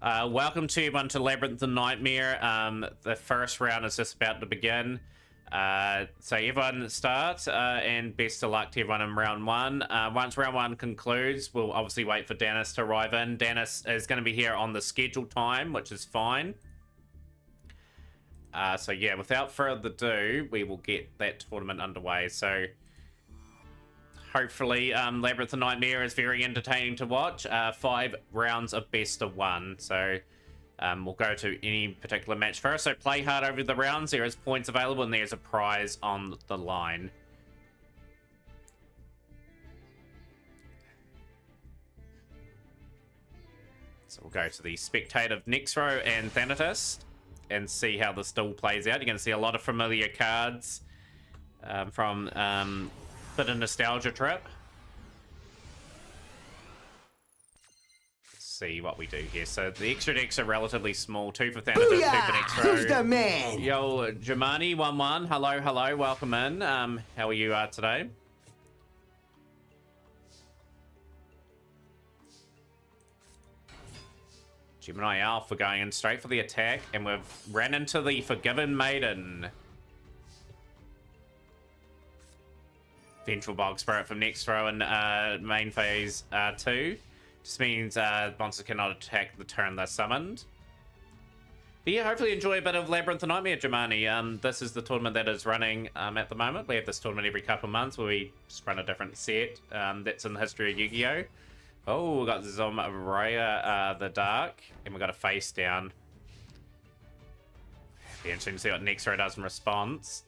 Welcome to everyone to Labyrinth and Nightmare. The first round is just about to begin. So everyone starts, and best of luck to everyone in round one. Once round one concludes, we'll obviously wait for Dennis to arrive in. Dennis is going to be here on the scheduled time, which is fine. So yeah, without further ado, we will get that tournament underway. So hopefully, Labyrinth and Nightmare is very entertaining to watch. 5 rounds of best of 1. So we'll go to any particular match first. So play hard over the rounds. There is points available and there's a prize on the line. So we'll go to the spectator of Nexro and Thanatos and see how this duel plays out. You're going to see a lot of familiar cards from bit of nostalgia trip. Let's see what we do here. So the extra decks are relatively small. 2 for Thanatos, 2 for Nexro. Who's the man? Yo, Jamani, 1-1. Hello, welcome in. How are you today? Gemini Alpha going in straight for the attack, and we've ran into the Forgiven Maiden. Vengeful Bog Spirit from next throw in main phase 2. Just means monsters cannot attack the turn they're summoned. But yeah, hopefully enjoy a bit of Labyrinth and Nightmare, Jamani. This is the tournament that is running at the moment. We have this tournament every couple of months where we just run a different set that's in the history of Yu-Gi-Oh! Oh, we've got Zomraya the Dark, and we've got a face down. Be interesting to see what Nexro does in response.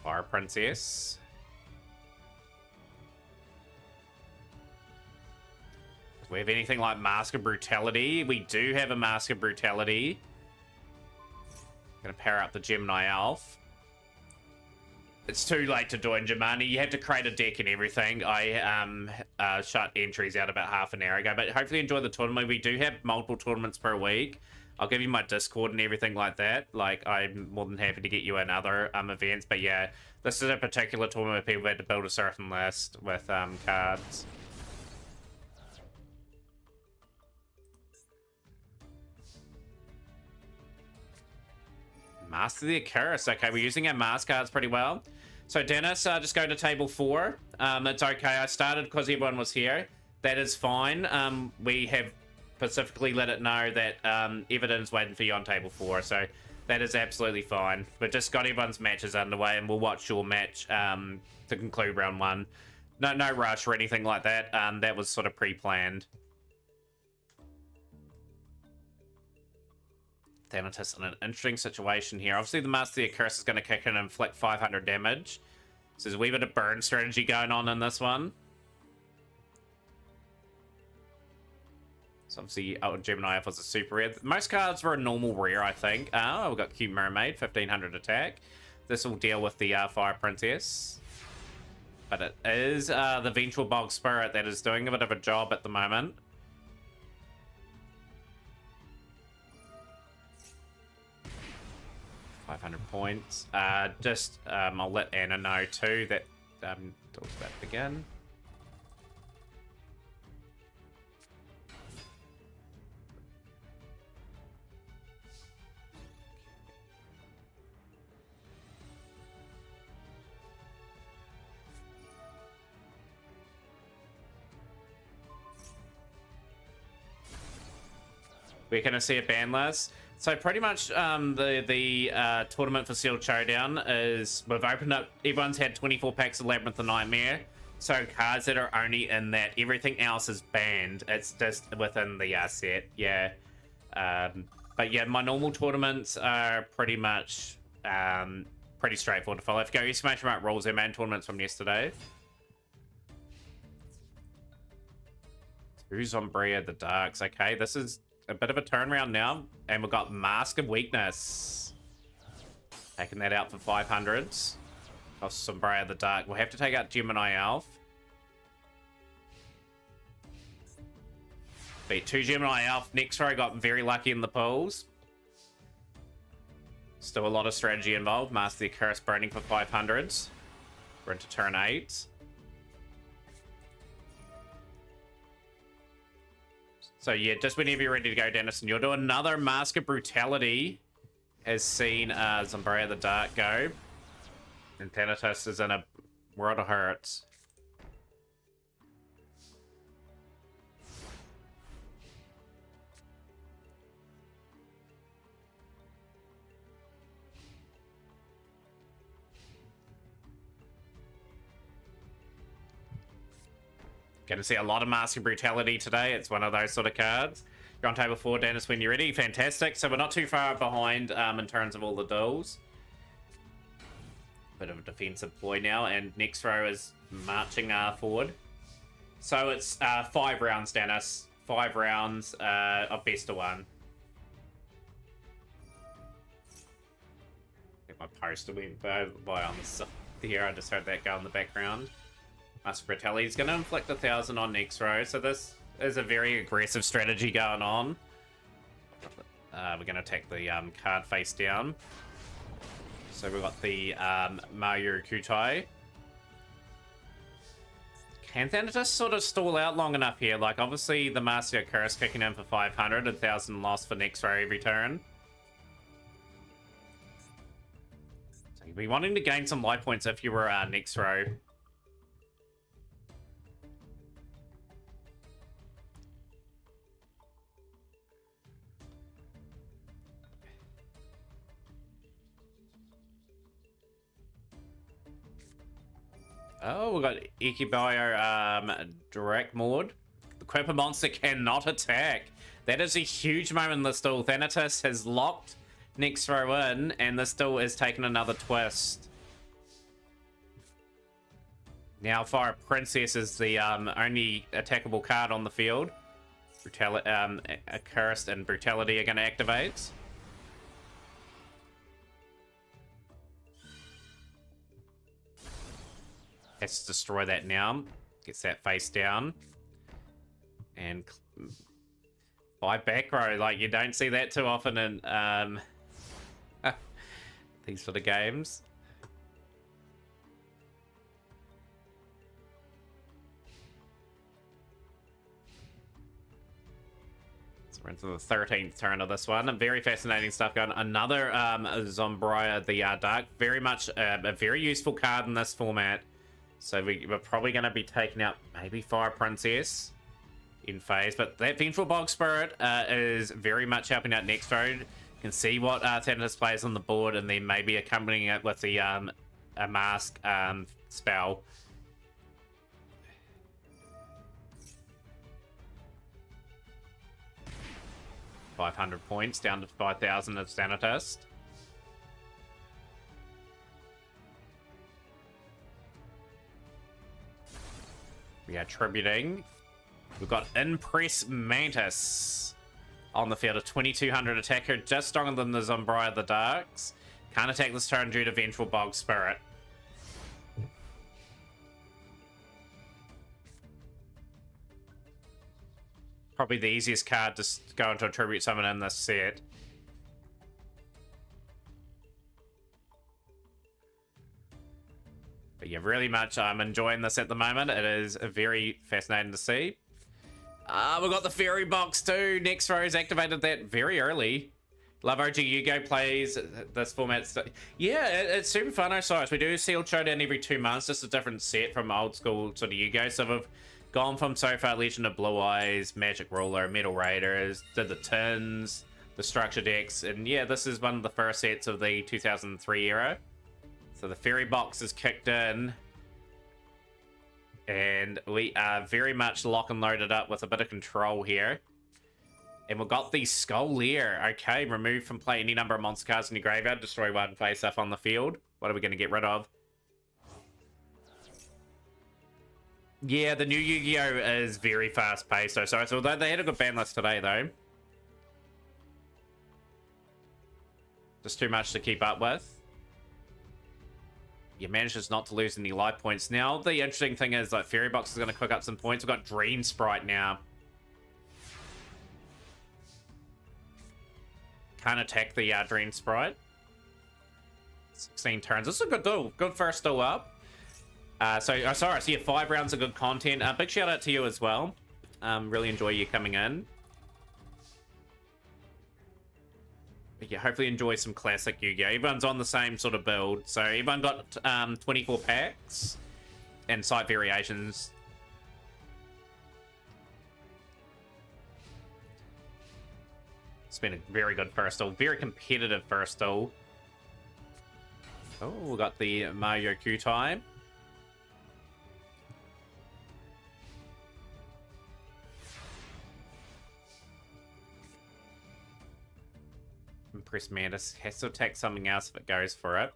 Fire Princess. Do we have anything like Mask of Brutality? We do have a Mask of Brutality. Gonna pair up the Gemini Elf. It's too late to join Jamani. You have to create a deck and everything. I shut entries out about half an hour ago, but hopefully enjoy the tournament. We do have multiple tournaments per week. I'll give you my Discord and everything like that. Like, I'm more than happy to get you in other events. But yeah, this is a particular tournament where people had to build a certain list with cards. Master the Icarus. Okay, we're using our mask cards pretty well. So Dennis, just go to table 4. It's okay. I started because everyone was here. That is fine. We have specifically let it know that Everton's waiting for you on table 4, so that is absolutely fine. We've just got everyone's matches underway, and we'll watch your match to conclude round 1. No rush or anything like that. That was sort of pre-planned. Thanatos in an interesting situation here. Obviously, the Master of the Curse is going to kick in and inflict 500 damage. So there's a wee bit of burn strategy going on in this one. So obviously, Gemini Alpha was a super rare. Most cards were a normal rare, I think. Oh, we've got Cute Mermaid, 1500 attack. This will deal with the Fire Princess. But it is the Vengeful Bog Spirit that is doing a bit of a job at the moment. $500 points. I'll let Anna know too that talk about it again. We're going to see a ban list. So pretty much the tournament for Sealed Showdown is, we've opened up, everyone's had 24 packs of Labyrinth and Nightmare. So cards that are only in that, everything else is banned. It's just within the set, yeah. But yeah, my normal tournaments are pretty much pretty straightforward to follow. If you go exclamation mark rules, their main tournaments from yesterday. Who's Zomraya the Darks? Okay, this is a bit of a turnaround now, and we've got Mask of Weakness. Taking that out for 500s. Oh, Zomraya the Dark. We'll have to take out Gemini Elf. Beat 2 Gemini Elf. Next row got very lucky in the pools. Still a lot of strategy involved. Master the Curse burning for 500s. We're into turn 8. So yeah, just whenever you're ready to go, Dennison, you'll do another Mask of Brutality. Has seen Zombrea the Dark go. And Thanatos is in a world of hurt. Going to see a lot of Mask of Brutality today. It's one of those sort of cards. You're on table 4, Dennis, when you're ready. Fantastic. So we're not too far behind in terms of all the duels. Bit of a defensive ploy now, and next row is marching forward. So it's 5 rounds, Dennis. 5 rounds of best of 1. Get my poster went by on the side here. I just heard that go in the background. Mask Brutality is going to inflict 1,000 on next row, so this is a very aggressive strategy going on. We're going to attack the card face down. So we've got the Mayu Kutai. Can Thanatos sort of stall out long enough here? Like, obviously, the Master Curse kicking in for 500, 1,000 loss for next row every turn. So you'll be wanting to gain some life points if you were next row. Oh, we've got Ikibayo direct mode. The Quipper monster cannot attack. That is a huge moment in this duel. Thanatos has locked next row in, and this duel is taking another twist. Now Fire Princess is the only attackable card on the field. Cursed and Brutality are going to activate. Has to destroy that now. Gets that face down. And by back row, like, you don't see that too often in these sort of games. So we're into the 13th turn of this one. Very fascinating stuff going on. Another Zombrea the Dark. Very much a very useful card in this format. So we're probably going to be taking out maybe Fire Princess in phase. But that Vengeful Bog Spirit is very much helping out next road. You can see what Thanatos plays on the board, and then maybe accompanying it with the a mask spell. $500 points down to 5,000 of Thanatos. We are tributing. We've got Impress Mantis on the field. A 2,200 attacker, just stronger than the Zombrea the Darks. Can't attack this turn due to Vengeful Bog Spirit. Probably the easiest card to go into a tribute summon in this set. But yeah, really much I'm enjoying this at the moment. It is very fascinating to see. We've got the Fairy Box too. Next Rose activated that very early. Love OG Yu-Gi-Oh plays this format. Yeah, it's super fun, Osiris. We do Sealed Showdown every 2 months. Just a different set from old school sort of Yu-Gi-Oh. So we've gone from so far Legend of Blue Eyes, Magic Ruler, Metal Raiders, did the Tins, the Structure decks. And yeah, this is one of the first sets of the 2003 era. So the Fairy Box is kicked in. And we are very much lock and loaded up with a bit of control here. And we've got the Skull Lair. Okay, remove from play any number of monster cards in your graveyard. Destroy one face up on the field. What are we going to get rid of? Yeah, the new Yu-Gi-Oh! Is very fast-paced. So although they had a good ban list today, though. Just too much to keep up with. You manages not to lose any life points. Now, the interesting thing is that Fairy Box is going to cook up some points. We've got Dream Sprite now. Can't attack the Dream Sprite. 16 turns. This is a good duel. Good first duel up. Sorry, so yeah, 5 rounds of good content. Big shout out to you as well. Really enjoy you coming in. But yeah, hopefully enjoy some classic Yu-Gi-Oh! Everyone's on the same sort of build. So everyone got 24 packs and site variations. It's been a very good first duel. Very competitive first duel. Oh, we got the Mario Q-Time. Impress Mantis has to attack something else if it goes for it.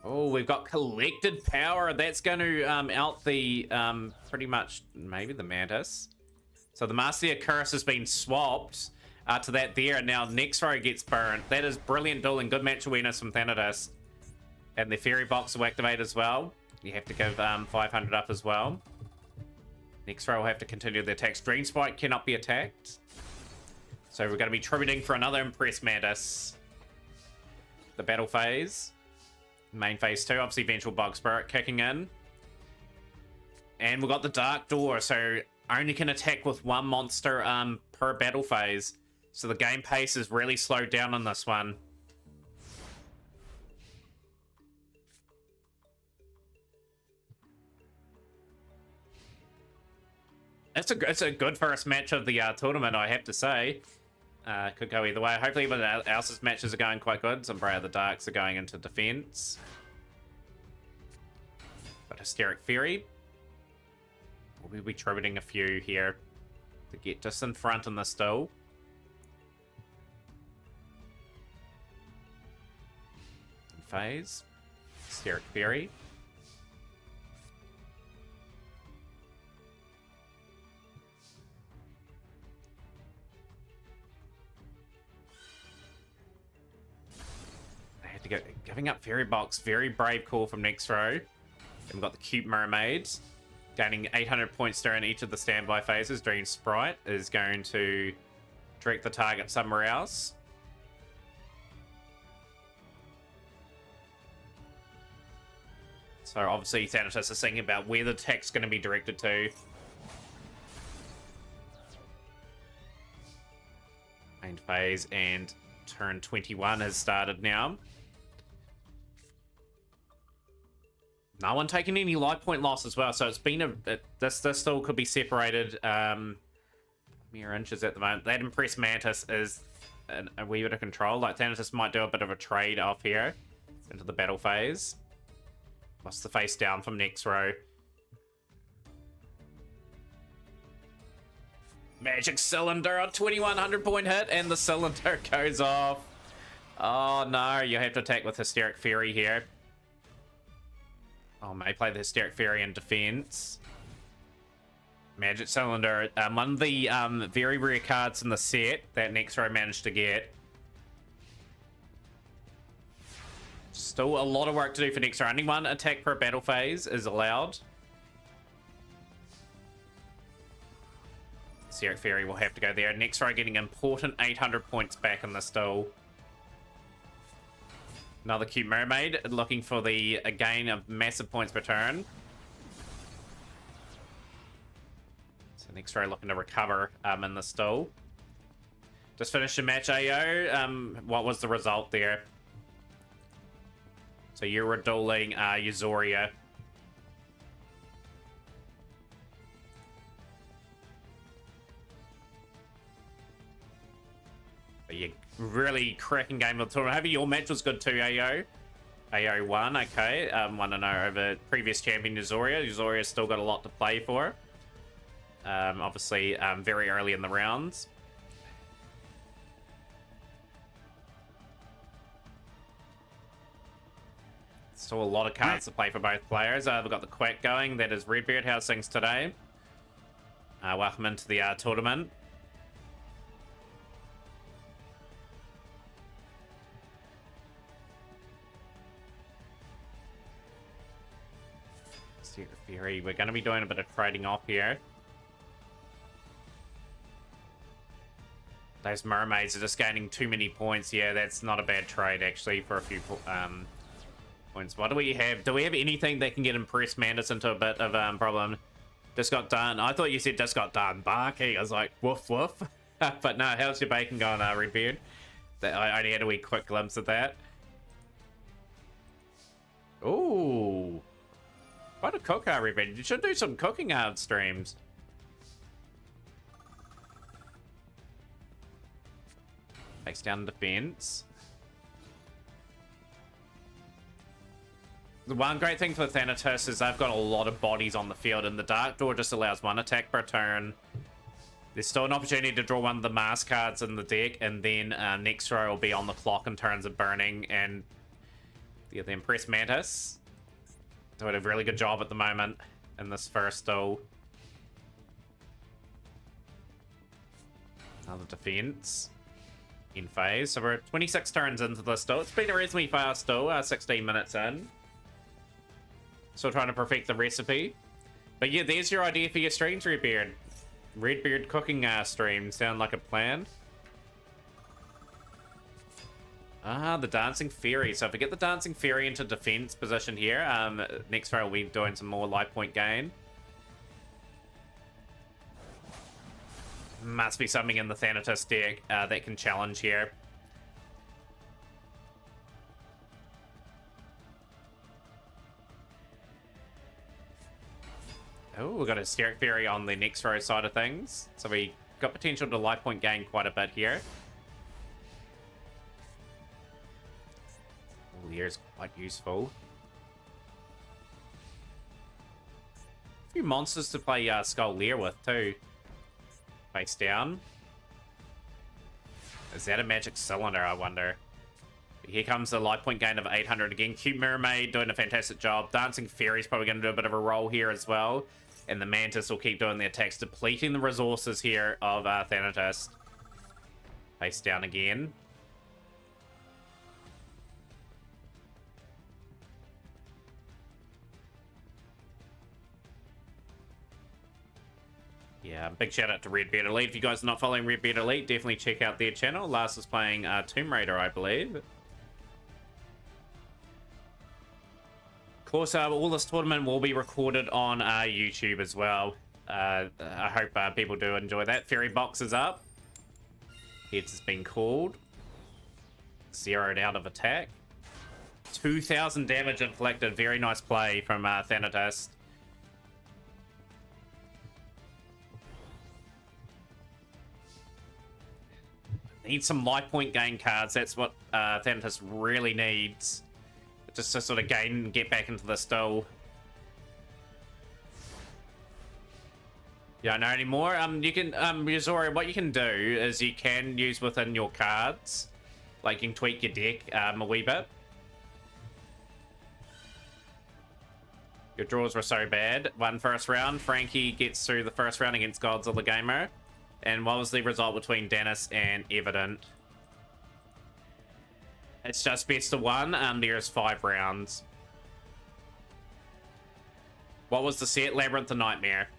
Oh, we've got collected power. That's going to out the pretty much maybe the Mantis. So the Marcia Curse has been swapped to that there, and now next row gets burnt. That is brilliant dueling. Good match awareness from Thanatos. And the Fairy Box will activate as well. You have to give 500 up as well. Next row will have to continue the attacks. Dream Spike cannot be attacked. So we're going to be tributing for another Impress Mantis. The battle phase. Main phase 2, obviously Vengeful Bug Spirit kicking in. And we've got the Dark Door, so only can attack with 1 monster per battle phase. So the game pace is really slowed down on this one. It's a good first match of the tournament, I have to say. Could go either way. Hopefully everyone else's matches are going quite good. Some Bray of the Darks are going into defense. But Hysteric Fury. We'll be tributing a few here to get just in front in this duel. Phase. Hysteric Fury. To go, giving up Fairy Box, very brave call from next row. We've got the Cute Mermaid, gaining 800 points during each of the standby phases. Dream Sprite is going to direct the target somewhere else. So obviously Thanatos is thinking about where the attack's going to be directed to. Main phase and turn 21 has started now. No one taking any life point loss as well, so it's been this still could be separated mere inches at the moment. That Impress Mantis is a wee bit of control. Like Thanatos might do a bit of a trade off here into the battle phase. What's the face down from next row? Magic Cylinder, a 2100 point hit, and the cylinder goes off. Oh no, you have to attack with Hysteric Fury here. Oh, may play the Hysteric Fury in defense. Magic Cylinder, one of the very rare cards in the set that next row managed to get. Still a lot of work to do for next row. Only 1 attack per battle phase is allowed. Hysteric Fury will have to go there. Next row getting important 800 points back in this duel. Another Cute Mermaid looking for the gain of massive points per turn. So next row looking to recover in this duel. Just finished the match, AO. What was the result there? So you were dueling Euzoria. But yeah, really cracking game of the tournament. However, your match was good too, AO. AO won, okay. 1-0 over previous champion Euzoria. Euzoria's still got a lot to play for. Obviously, very early in the rounds. Still a lot of cards to play for both players. We've got the Quack going. That is Redbeard. How's things today? Welcome into the tournament. Fury. We're going to be doing a bit of trading off here. Those mermaids are just gaining too many points. Yeah, that's not a bad trade, actually, for a few points. What do we have? Do we have anything that can get Impressed Mantis into a bit of problem? Just got done. I thought you said just got done. Barky. I was like, woof, woof. But no, how's your bacon going, Redbeard? I only had a wee quick glimpse of that. Ooh. Quite a cook, Redbeard. You should do some cooking streams. Takes down defense. The one great thing for Thanatos is they've got a lot of bodies on the field, and the Dark Door just allows one attack per turn. There's still an opportunity to draw one of the mask cards in the deck, and then next row will be on the clock in terms of burning. And yeah, the Impressed Mantis doing a really good job at the moment in this first duel. Another defense in phase. So we're 26 turns into this duel. It's been a reasonably fast duel, 16 minutes in. Still trying to perfect the recipe. But yeah, there's your idea for your streams, Redbeard. Redbeard cooking stream. Sound like a plan? Ah, the Dancing Fairy. So if we get the Dancing Fairy into defense position here, next row we'll be doing some more life point gain. Must be something in the Thanatos deck that can challenge here. Oh, we've got a Hysteric Fairy on the next row side of things. So we got potential to life point gain quite a bit here. Lear's quite useful. A few monsters to play Skull Lear with too. Face down. Is that a magic cylinder, I wonder? Here comes the life point gain of 800 again. Cute Mermaid doing a fantastic job. Dancing Fairy's probably going to do a bit of a roll here as well. And the Mantis will keep doing the attacks, depleting the resources here of Thanatos. Face down again. Yeah, big shout out to Redbeard Elite. If you guys are not following Redbeard Elite, definitely check out their channel. Last was playing Tomb Raider, I believe. Of course, all this tournament will be recorded on YouTube as well. I hope people do enjoy that. Fairy box is up. Heads has been called. Zeroed out of attack. 2,000 damage inflicted. Very nice play from Thanatos. Need some life point gain cards. That's what Thanatos really needs. Just to sort of gain and get back into the duel. You don't know anymore. You can, Yuzori, what you can do is you can use within your cards. Like, you can tweak your deck a wee bit. Your draws were so bad. One first round. Frankie gets through the first round against Godzilla Gamer. And what was the result between Dennis and Evident? It's just best of one. There's 5 rounds. What was the set? Labyrinth and Nightmare.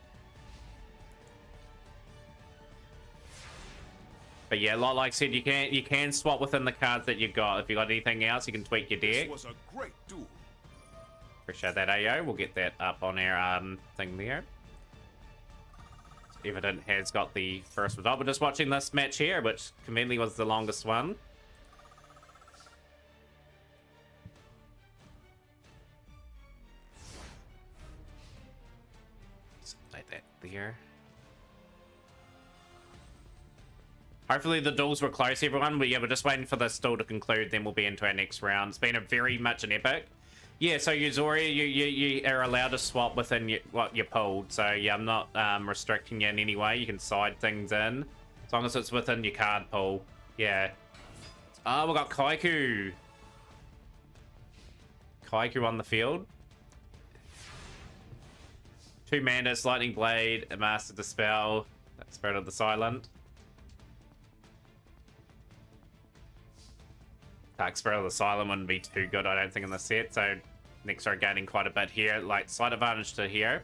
But yeah, like I said, you can swap within the cards that you got. If you got anything else, you can tweak your deck. This was a great duel. Appreciate that, AO. We'll get that up on our thing there. Evident has got the first result. We're just watching this match here, which conveniently was the longest one. Just update that there. Hopefully the duels were close, everyone. But yeah, we're just waiting for this duel to conclude, then we'll be into our next round. It's been a very much an epic. Yeah, so Yuzori, you are allowed to swap within what you pulled. So yeah, I'm not restricting you in any way. You can side things in as long as it's within your card pool. Yeah. Oh, we got Kaiku. Kaiku on the field. 2 Mantis, Lightning Blade, a Master Dispel, Spirit of the Silent. Dark Spirit of the Silent wouldn't be too good, I don't think, in the set. So next are gaining quite a bit here. Like, slight advantage to here.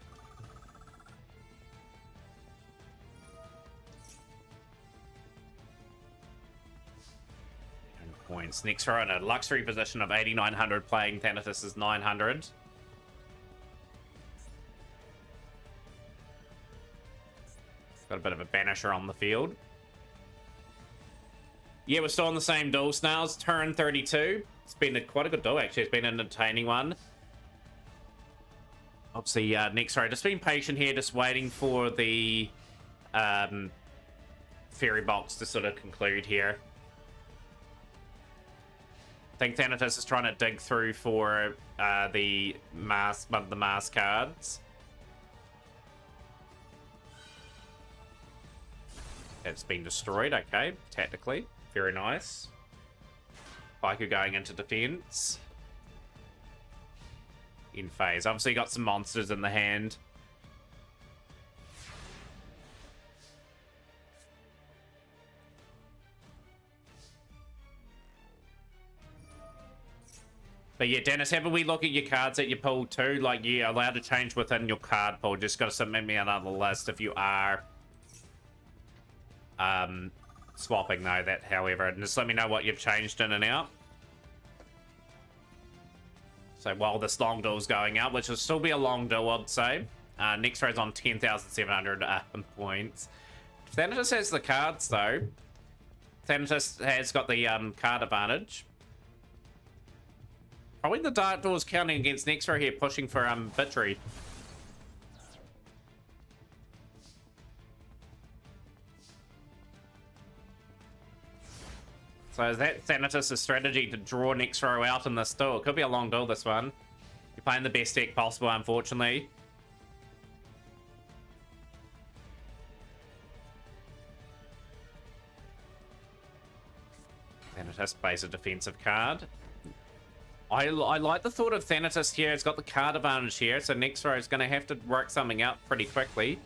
points. Next row in a luxury position of 8,900, playing Thanatos' 900. Got a bit of a banisher on the field. Yeah, we're still on the same duel, Snails. Turn 32. It's been quite a good duel, actually. It's been an entertaining one. Obviously, next row. Just being patient here, just waiting for the fairy box to sort of conclude here. I think Thanatos is trying to dig through for the mask cards. It's been destroyed, okay, tactically. Very nice. Paiku going into defense. In phase. Obviously got some monsters in the hand. But yeah, Dennis, have a wee look at your cards that you pulled too. Like, you're allowed to change within your card pool. Just got to submit me another list if you are swapping though, that however. And just let me know what you've changed in and out. So while this long duel's going out, which will still be a long duel, I'd say. Next row's on 10,700 points. Thanatos has the cards though. Thanatos has got the card advantage. Probably the Dark Door's counting against next row here, pushing for victory. So is that Thanatos' strategy to draw next row out in this duel? It could be a long duel, this one. You're playing the best deck possible, unfortunately. Thanatos plays a defensive card. I like the thought of Thanatos here. It's got the card advantage here, so next row is going to have to work something out pretty quickly.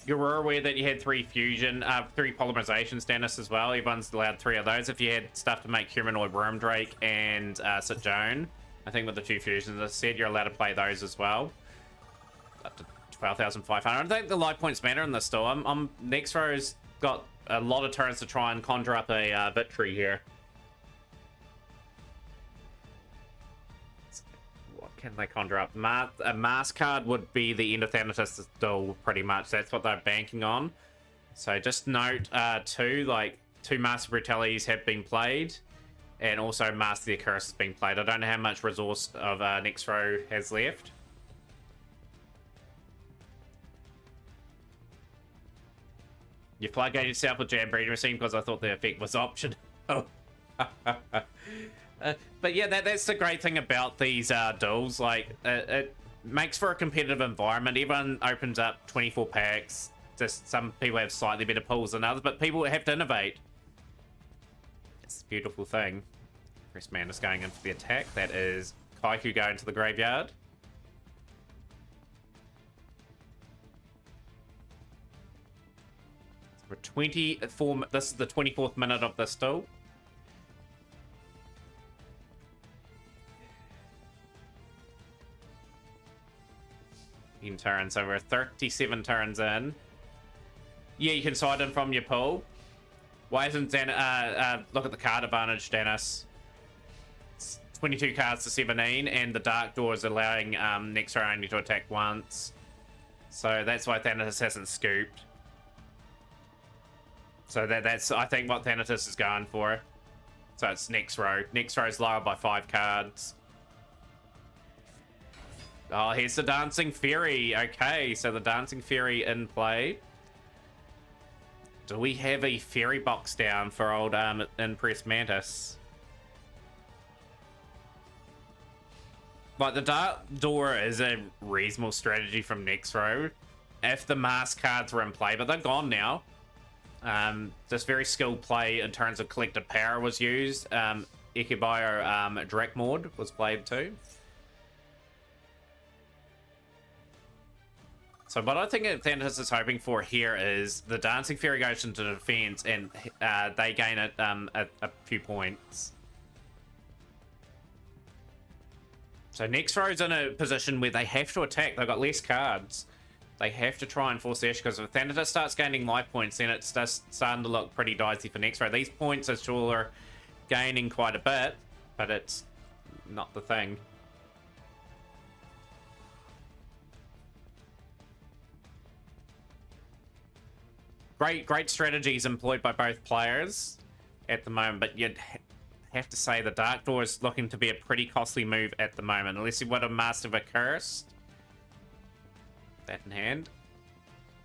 You were aware that you had 3 fusion, 3 polymerizations, Dennis, as well. Everyone's allowed 3 of those. If you had stuff to make Humanoid Wormdrake and Sojourn, I think with the 2 fusions, as I said, you're allowed to play those as well. Up to 12,500. I don't think the life points matter in this duel. Next row's got a lot of turns to try and conjure up a victory here. What can they conjure up? A mask card would be the end of Thanatos' duel, pretty much. That's what they're banking on. So just note, two Master Brutalities have been played, and also Master the Curse has been played. I don't know how much resource of next row has left. You floodgate yourself with Jam Breeding Machine because I thought the effect was optional. But yeah, that's the great thing about these duels. Like, it makes for a competitive environment. Everyone opens up 24 packs. Just some people have slightly better pools than others, but people have to innovate. It's a beautiful thing. Chris Mandus going in for the attack. That is Kaiku going to the graveyard. We're 24. This is the 24th minute of this duel. In turns, so we're 37 turns in. Yeah, you can side in from your pool. Why isn't look at the card advantage, Dennis? It's 22 cards to 17, and the Dark Door is allowing next row only to attack once. So that's why Thanatos hasn't scooped. So that's, I think, what Thanatos is going for. So it's next row. Next row is lower by 5 cards. Oh, here's the Dancing Fairy. Okay, so the Dancing Fairy in play. Do we have a fairy box down for old Impress Mantis? Like, the Dark Door is a reasonable strategy from next row if the mask cards were in play, but they're gone now. Just very skilled play in terms of collective power was used. Ikibayo Drakmord was played too. So what I think Thanatos is hoping for here is the Dancing Fairy goes into defense and they gain a few points. So next row's in a position where they have to attack. They've got less cards. They have to try and force the issue, because if Thanatos starts gaining life points, then it's just starting to look pretty dicey for next row. These points are sure gaining quite a bit, but it's not the thing. Great strategies employed by both players at the moment, but you'd have to say the Dark Door is looking to be a pretty costly move at the moment, unless you want to Master of a Curse. That in hand.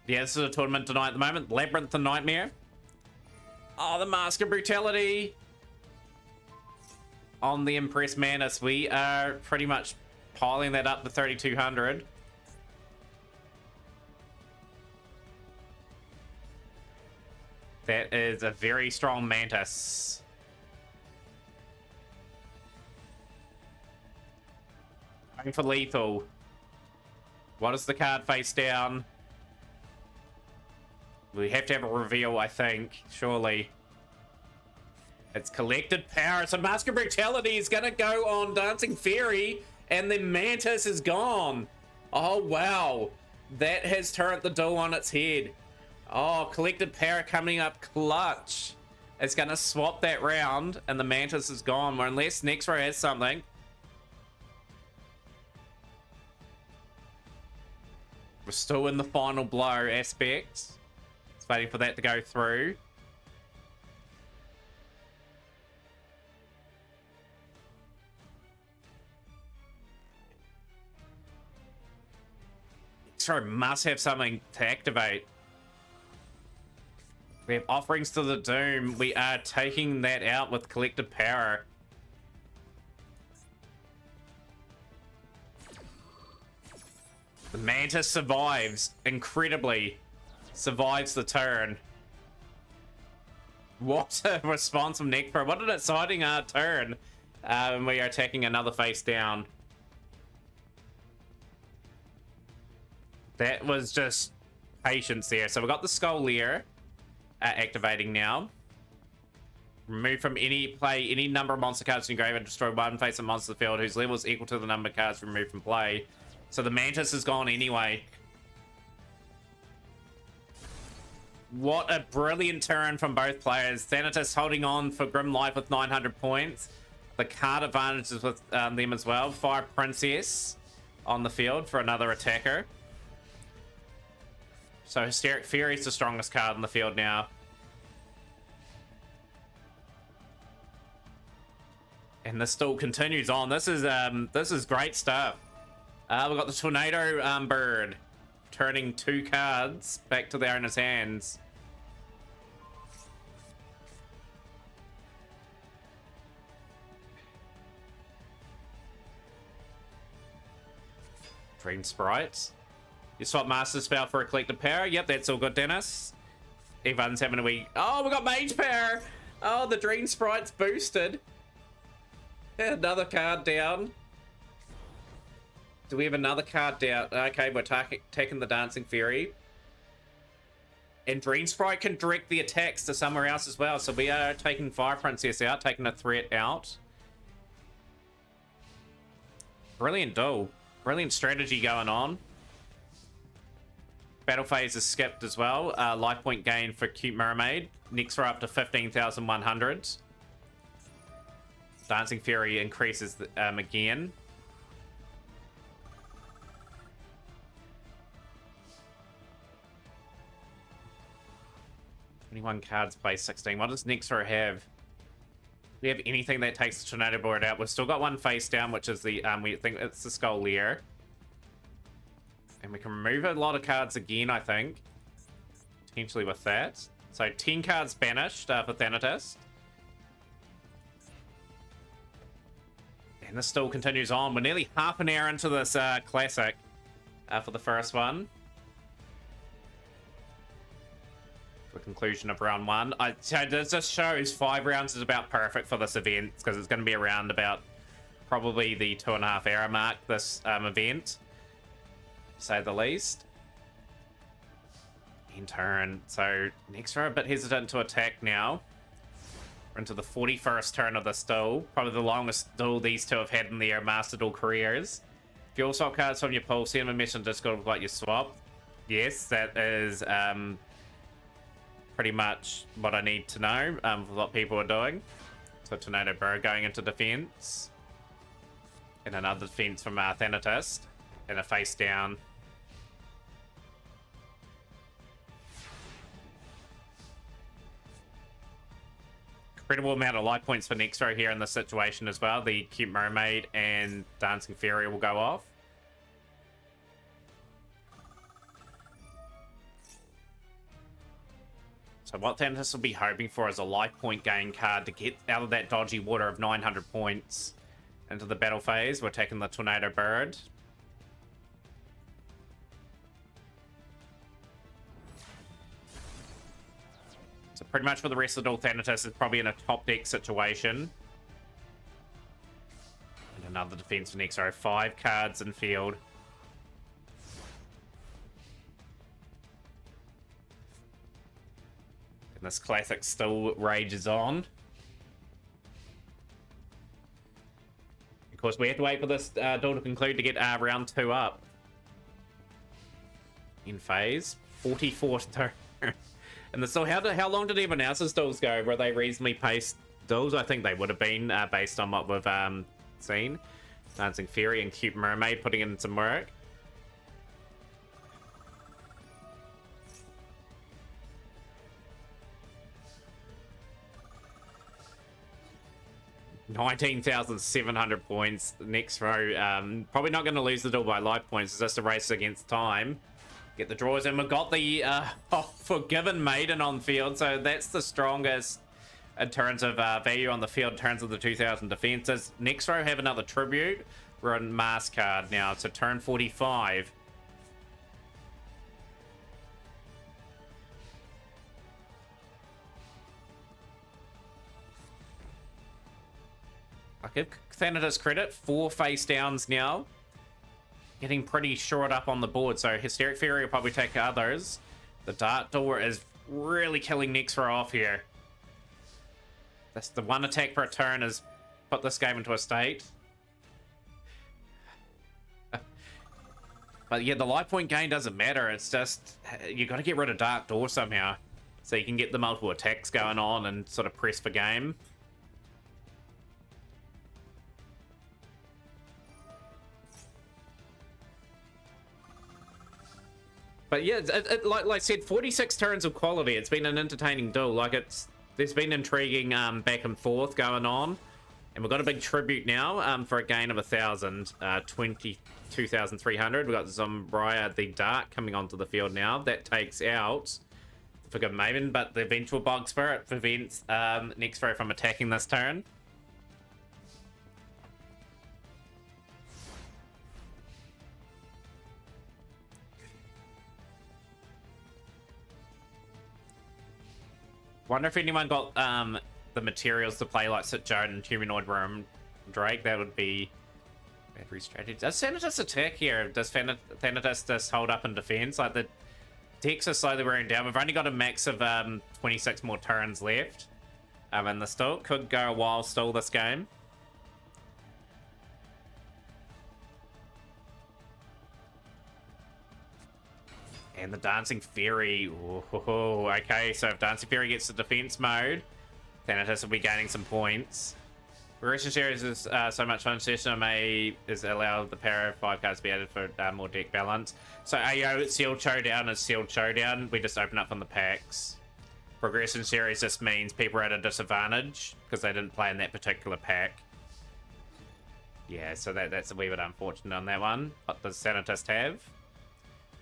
Yeah, this is a tournament tonight at the moment. Labyrinth and Nightmare. Oh, the Mask of Brutality. On the Impress Manus, we are pretty much piling that up to 3,200. That is a very strong Mantis. Going for lethal. What is the card face down? We have to have a reveal, I think. Surely. It's Collected Power. So Mask of Brutality is going to go on Dancing Fairy. And the Mantis is gone. Oh, wow. That has turned the Duel on its head. Oh, Collected Power coming up clutch. It's going to swap that round. And the Mantis is gone. Well, unless next row has something. We're still in the final blow aspect. Just waiting for that to go through. Sorry, must have something to activate. We have Offerings to the Doom. We are taking that out with Collective Power. The Mantis survives, incredibly. Survives the turn. What a response from Necro. What an exciting turn. We are attacking another face down. That was just patience there. So we've got the Skull Lair activating now. Remove from any number of monster cards in your graveyard. Destroy one face of monster field whose level is equal to the number of cards removed from play. So the Mantis is gone anyway. What a brilliant turn from both players. Thanatos holding on for Grim Life with 900 points. The card advantages with them as well. Fire Princess on the field for another attacker. So Hysteric Fury is the strongest card in the field now. And this still continues on. This is great stuff. We've got the Tornado Bird turning 2 cards back to the owner's hands. Dream Sprite. You swap Master Spell for a Collective Power. Yep, that's all good, Dennis. Everyone's having a wee... Oh, we got Mage Power! Oh, the Dream Sprite's boosted. Another card down. Do we have another card down? Okay, we're taking the Dancing Fairy. And Dream Sprite can direct the attacks to somewhere else as well. So we are taking Fire Princess out, taking a threat out. Brilliant duel. Brilliant strategy going on. Battle phase is skipped as well. Life point gain for Cute Mermaid. Next row up to 15,100. Dancing Fairy increases again. 21 cards, play 16. What does next row have? Do we have anything that takes the Tornado board out? We've still got one face down, which is the, we think it's the Skull Lair. And we can remove a lot of cards again, I think. Potentially with that. So 10 cards banished for Thanatos. And this still continues on. We're nearly half an hour into this classic for the first one. For the conclusion of round 1. So this just shows 5 rounds is about perfect for this event, because it's going to be around about probably the 2.5 hour mark, this event, to say the least. In turn. So next row a bit hesitant to attack now. We're into the 41st turn of this duel. Probably the longest duel these two have had in their Master Duel careers. If you all swap cards from your pool, send them a message on Discord with what you swap. Yes, that is pretty much what I need to know what people are doing. So Tornado Bird going into defense. And another defense from Thanatos. And a face down. Incredible amount of life points for next row here in this situation as well. The Cute Mermaid and Dancing Fairy will go off. So what Thanatos will be hoping for is a life point gain card to get out of that dodgy water of 900 points into the battle phase. We're taking the Tornado Bird. So pretty much for the rest of the duel, Thanatos is probably in a top deck situation. And another defense for next row. 5 cards in field. And this classic still rages on. Of course, we have to wait for this duel to conclude to get round 2 up. In phase. 44th turn. And the, so how long did everyone else's duels go? Were they reasonably paced duels? I think they would have been based on what we've seen. Dancing Fairy and Cute Mermaid putting in some work. $19,700 points. Next row, probably not going to lose the duel by life points. It's just a race against time. Get the draws, and we've got the Forgiven Maiden on field, so that's the strongest in terms of value on the field in terms of the 2,000 defenses. Next row have another Tribute. We're on Mask card now, so turn 45. I give Thanatos credit, 4 face downs now. Getting pretty short up on the board, so Hysteric Fury will probably take others. The Dart Door is really killing next row off here. That's the 1 attack per turn has put this game into a state. But yeah, the life point gain doesn't matter. It's just, you got to get rid of Dark Door somehow. So you can get the multiple attacks going on and sort of press for game. But yeah, like I said, 46 turns of quality. It's been an entertaining duel. Like, there's been intriguing back and forth going on. And we've got a big tribute now for a gain of 1,000, 22,300. We've got Zombria the Dark coming onto the field now. That takes out the Forgiven Maiden, but the Eventual Bog Spirit prevents next row from attacking this turn. Wonder if anyone got the materials to play like Sit Joan and Humanoid Worm Drake. That would be every strategy. Does Thanatos attack here? Does Thanatos just hold up in defense? Like, the decks are slowly wearing down. We've only got a max of 26 more turns left. And the still could go a while still this game. And the Dancing Fairy. Ooh, okay, so if Dancing Fairy gets to defense mode, Thanatos will be gaining some points. Progression series is so much fun. Session is allowed the power of 5 cards to be added for more deck balance. So AO Sealed Showdown is Sealed Showdown. We just open up from the packs. Progression series just means people are at a disadvantage because they didn't play in that particular pack. Yeah, so that's a wee bit unfortunate on that one. What does Thanatos have?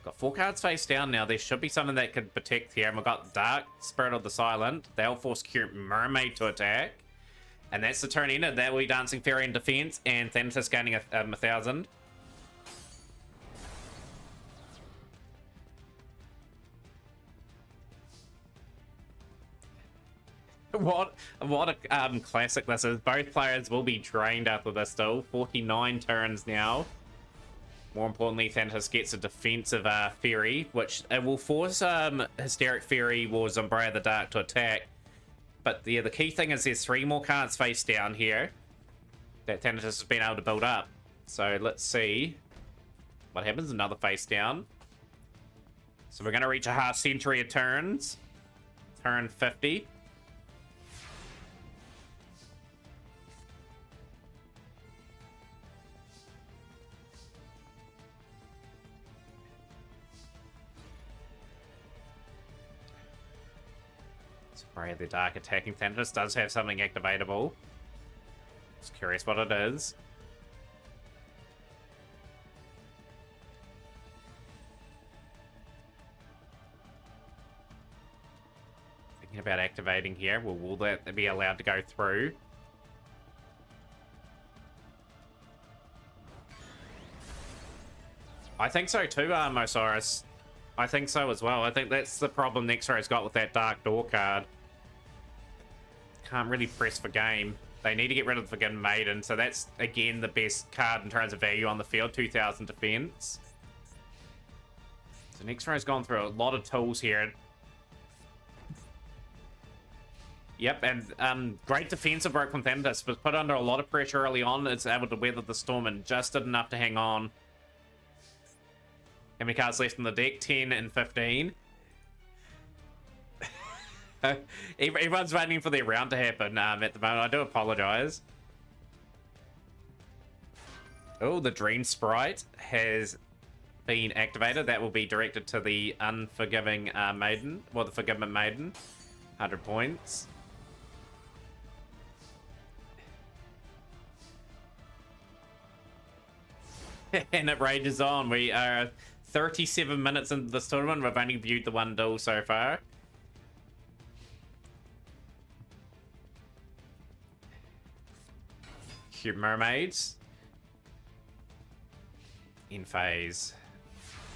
Got 4 cards face down now. There should be something that could protect here. And we've got Dark Spirit of the Silent. They'll force Cute Mermaid to attack. And that's the turn ended. That will be Dancing Fairy in defense. And Thanatos gaining 1,000. What a classic this is. Both players will be drained after this duel. 49 turns now. More importantly, Thanatos gets a defensive Fairy, which will force Hysteric Fairy or Zombria the Dark to attack. But yeah, the key thing is there's 3 more cards face down here that Thanatos has been able to build up. So let's see what happens. Another face down. So we're going to reach a half century of turns. Turn 50. Spray of the Dark attacking Thanatos does have something activatable. Just curious what it is. Thinking about activating here. Well, will that be allowed to go through? I think so too, Osiris. I think so as well. I think that's the problem Nexro's got with that Dark Door card. Can't really press for game. They need to get rid of the Forgotten Maiden, so that's, again, the best card in terms of value on the field, 2,000 defense. So Nexro's gone through a lot of tools here. Yep, and great defensive work from Thanatos, was put under a lot of pressure early on. It's able to weather the storm and just did enough to hang on. How many cards left in the deck? 10 and 15. Everyone's waiting for their round to happen at the moment. I do apologize. Oh, the Dream Sprite has been activated. That will be directed to the Unforgiving Maiden. Well, the Forgiven Maiden. 100 points. And it rages on. We are 37 minutes into this tournament. We've only viewed the 1 duel so far. Cute Mermaids. In phase.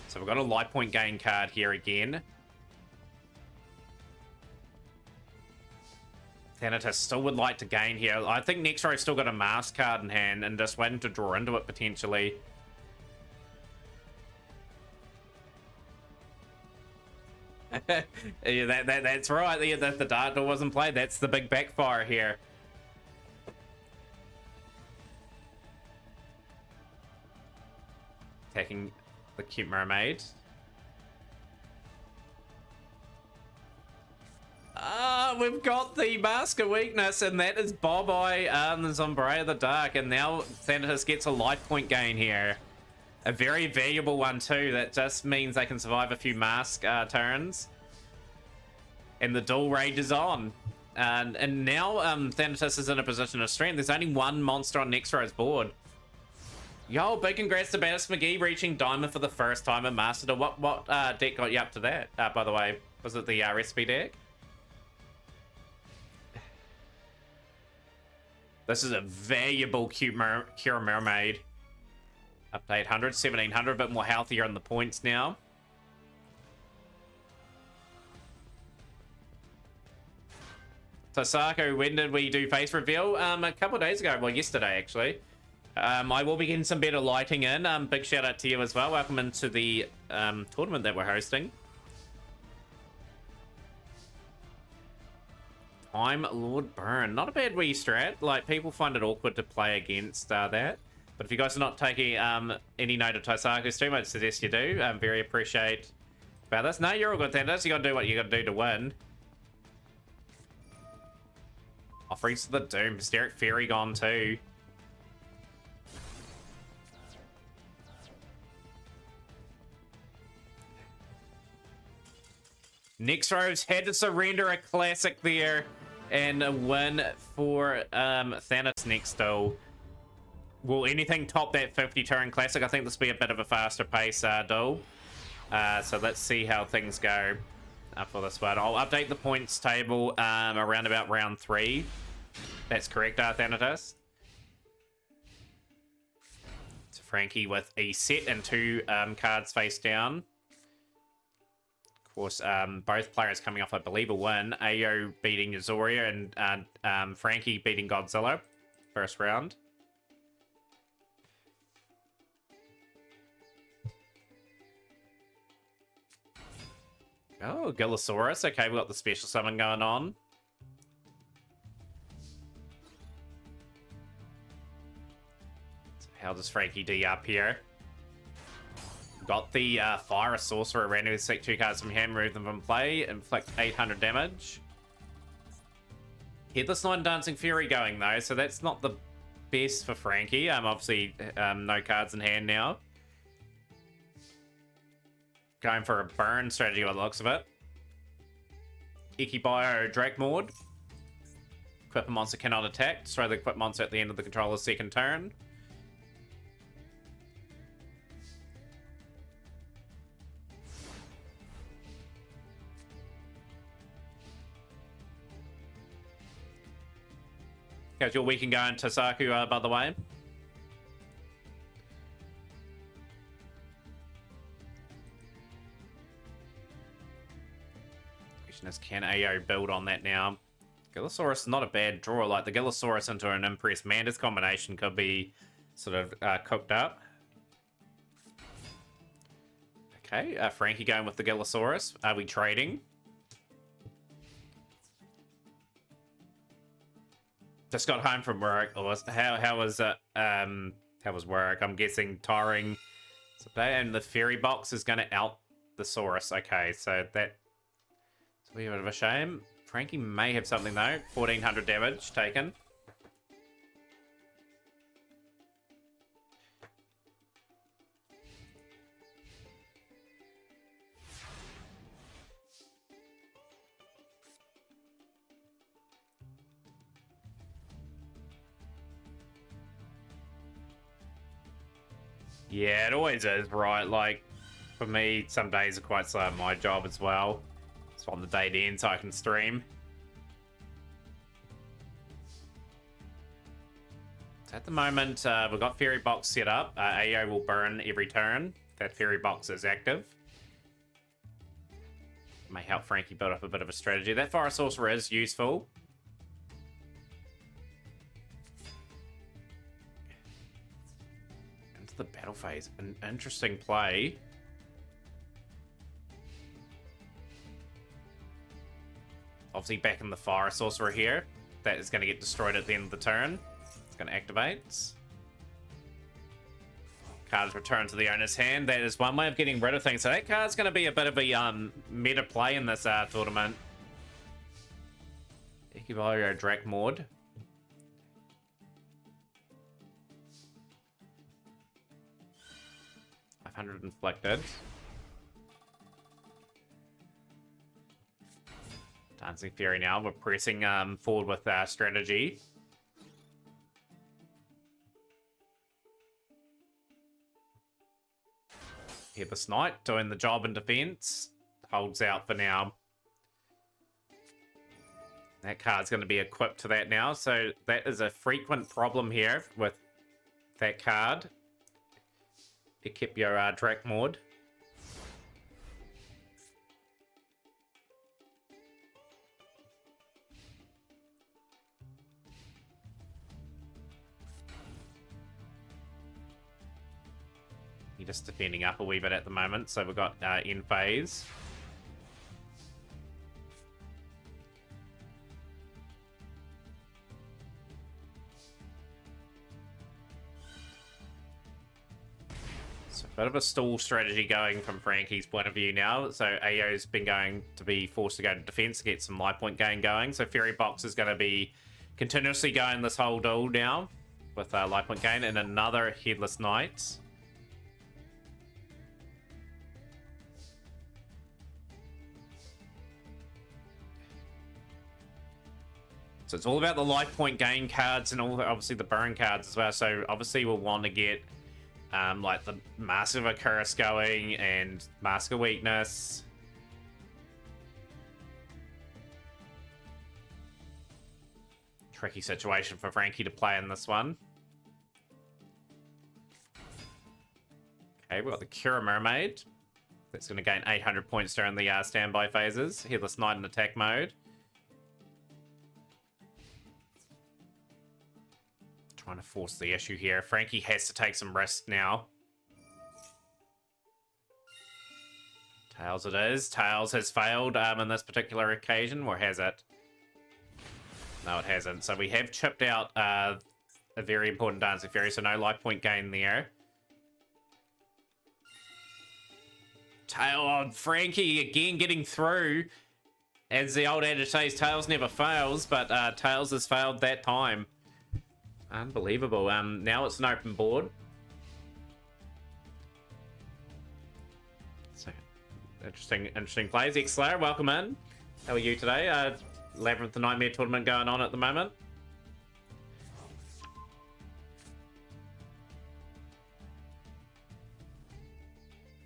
So we've got a life point gain card here again. Thanatos still would like to gain here. I think Nexro's still got a mask card in hand and just waiting to draw into it potentially. Yeah, that's right. Yeah, the Dark Door wasn't played. That's the big backfire here. Attacking the Cute Mermaid. We've got the Mask of Weakness, and that is Bob-Eye, the Zombray of the Dark, and now Thanatos gets a life point gain here. A very valuable one too. That just means they can survive a few mask turns. And the duel rages on. And now Thanatos is in a position of strength. There's only 1 monster on Nexro's board. Yo, big congrats to Bannis McGee reaching Diamond for the first time in Master Duel. What deck got you up to that, by the way? Was it the recipe deck? This is a valuable Cure Mermaid. Up to 800, 1700, a bit more healthier on the points now. Tosako, when did we do face reveal? A couple of days ago, well, yesterday actually. I will be getting some better lighting in. Big shout out to you as well. Welcome into the tournament that we're hosting. Time Lord Burn. Not a bad wee strat. Like, people find it awkward to play against that. But if you guys are not taking any note of Tosaku's stream, I'd suggest you do. Very appreciate about this. No, you're all good, Thanatos. You gotta do what you gotta do to win. Offerings to the Doom. Hysteric Fairy gone too. Nexro's had to surrender a classic there and a win for Thanatos next duel. Will anything top that 50 turn classic? I think this will be a bit of a faster pace duel. So let's see how things go for this one. I'll update the points table around about round 3. That's correct, Thanatos. So Frankie with a set and 2 cards face down. Of course, both players coming off, I believe, a win. Ayo beating Azoria and Frankie beating Godzilla first round. Oh, Gillosaurus. Okay, we've got the special summon going on. How does Frankie D up here? Got the Fire Sorcerer, randomly select 2 cards from hand, remove them from play, inflict 800 damage. Headless Knight and Dancing Fury going though, so that's not the best for Frankie. Obviously, no cards in hand now. Going for a burn strategy by the looks of it. Ikibio Drakmord. Equip a monster cannot attack. Destroy the equipped monster at the end of the controller's second turn. How's your weekend going, Tasaku, by the way? Question is, can AO build on that now? Gillosaurus is not a bad draw. Like, the Gillosaurus into an Impress Mantis combination could be sort of cooked up. Okay, Frankie going with the Gillosaurus. Are we trading? Just got home from work. How was work? I'm guessing tiring today, and the fairy box is going to out the Saurus. Okay, so that's a bit of a shame. Frankie may have something though. 1400 damage taken. Yeah, it always is, right? Like, for me, some days are quite slow at my job as well. Just want the day to end so I can stream. So at the moment, we've got Fairy Box set up. AO will burn every turn. That Fairy Box is active. May help Frankie build up a bit of a strategy. That Fire Sorcerer is useful. The battle phase, an interesting play. Obviously back in the Fire Sorcerer here. That is going to get destroyed at the end of the turn. It's going to activate. Cards return to the owner's hand. That is one way of getting rid of things. So that card's going to be a bit of a meta play in this tournament. Ikibio Drakmord. 500 inflicted. Dancing Fury now. We're pressing forward with our strategy. Headless Knight doing the job in defense. Holds out for now. That card's going to be equipped to that now. So that is a frequent problem here with that card. Equip your Drakmord. You're just defending up a wee bit at the moment, so we've got end phase. Bit of a stall strategy going from Frankie's point of view now. So AO's been going to be forced to go to defense to get some life point gain going. So Fairy Box is going to be continuously going this whole duel now with life point gain and another Headless Knight. So it's all about the life point gain cards and all obviously the burn cards as well. So obviously we'll want to get like the Mask of a Curse going and Mask of Weakness. Tricky situation for Frankie to play in this one. Okay, we've got the Cura Mermaid. That's going to gain 800 points during the standby phases. Headless Knight in attack mode. Trying to force the issue here. Frankie has to take some risks now. Tails it is. Tails has failed in this particular occasion, or has it? No, it hasn't. So we have chipped out a very important Dancing Fairy, so no life point gain there. Tail on Frankie again getting through. As the old adage says, Tails never fails, but Tails has failed that time. Unbelievable. Now it's an open board. So, interesting plays. X-Slayer, welcome in. How are you today? Labyrinth the Nightmare tournament going on at the moment.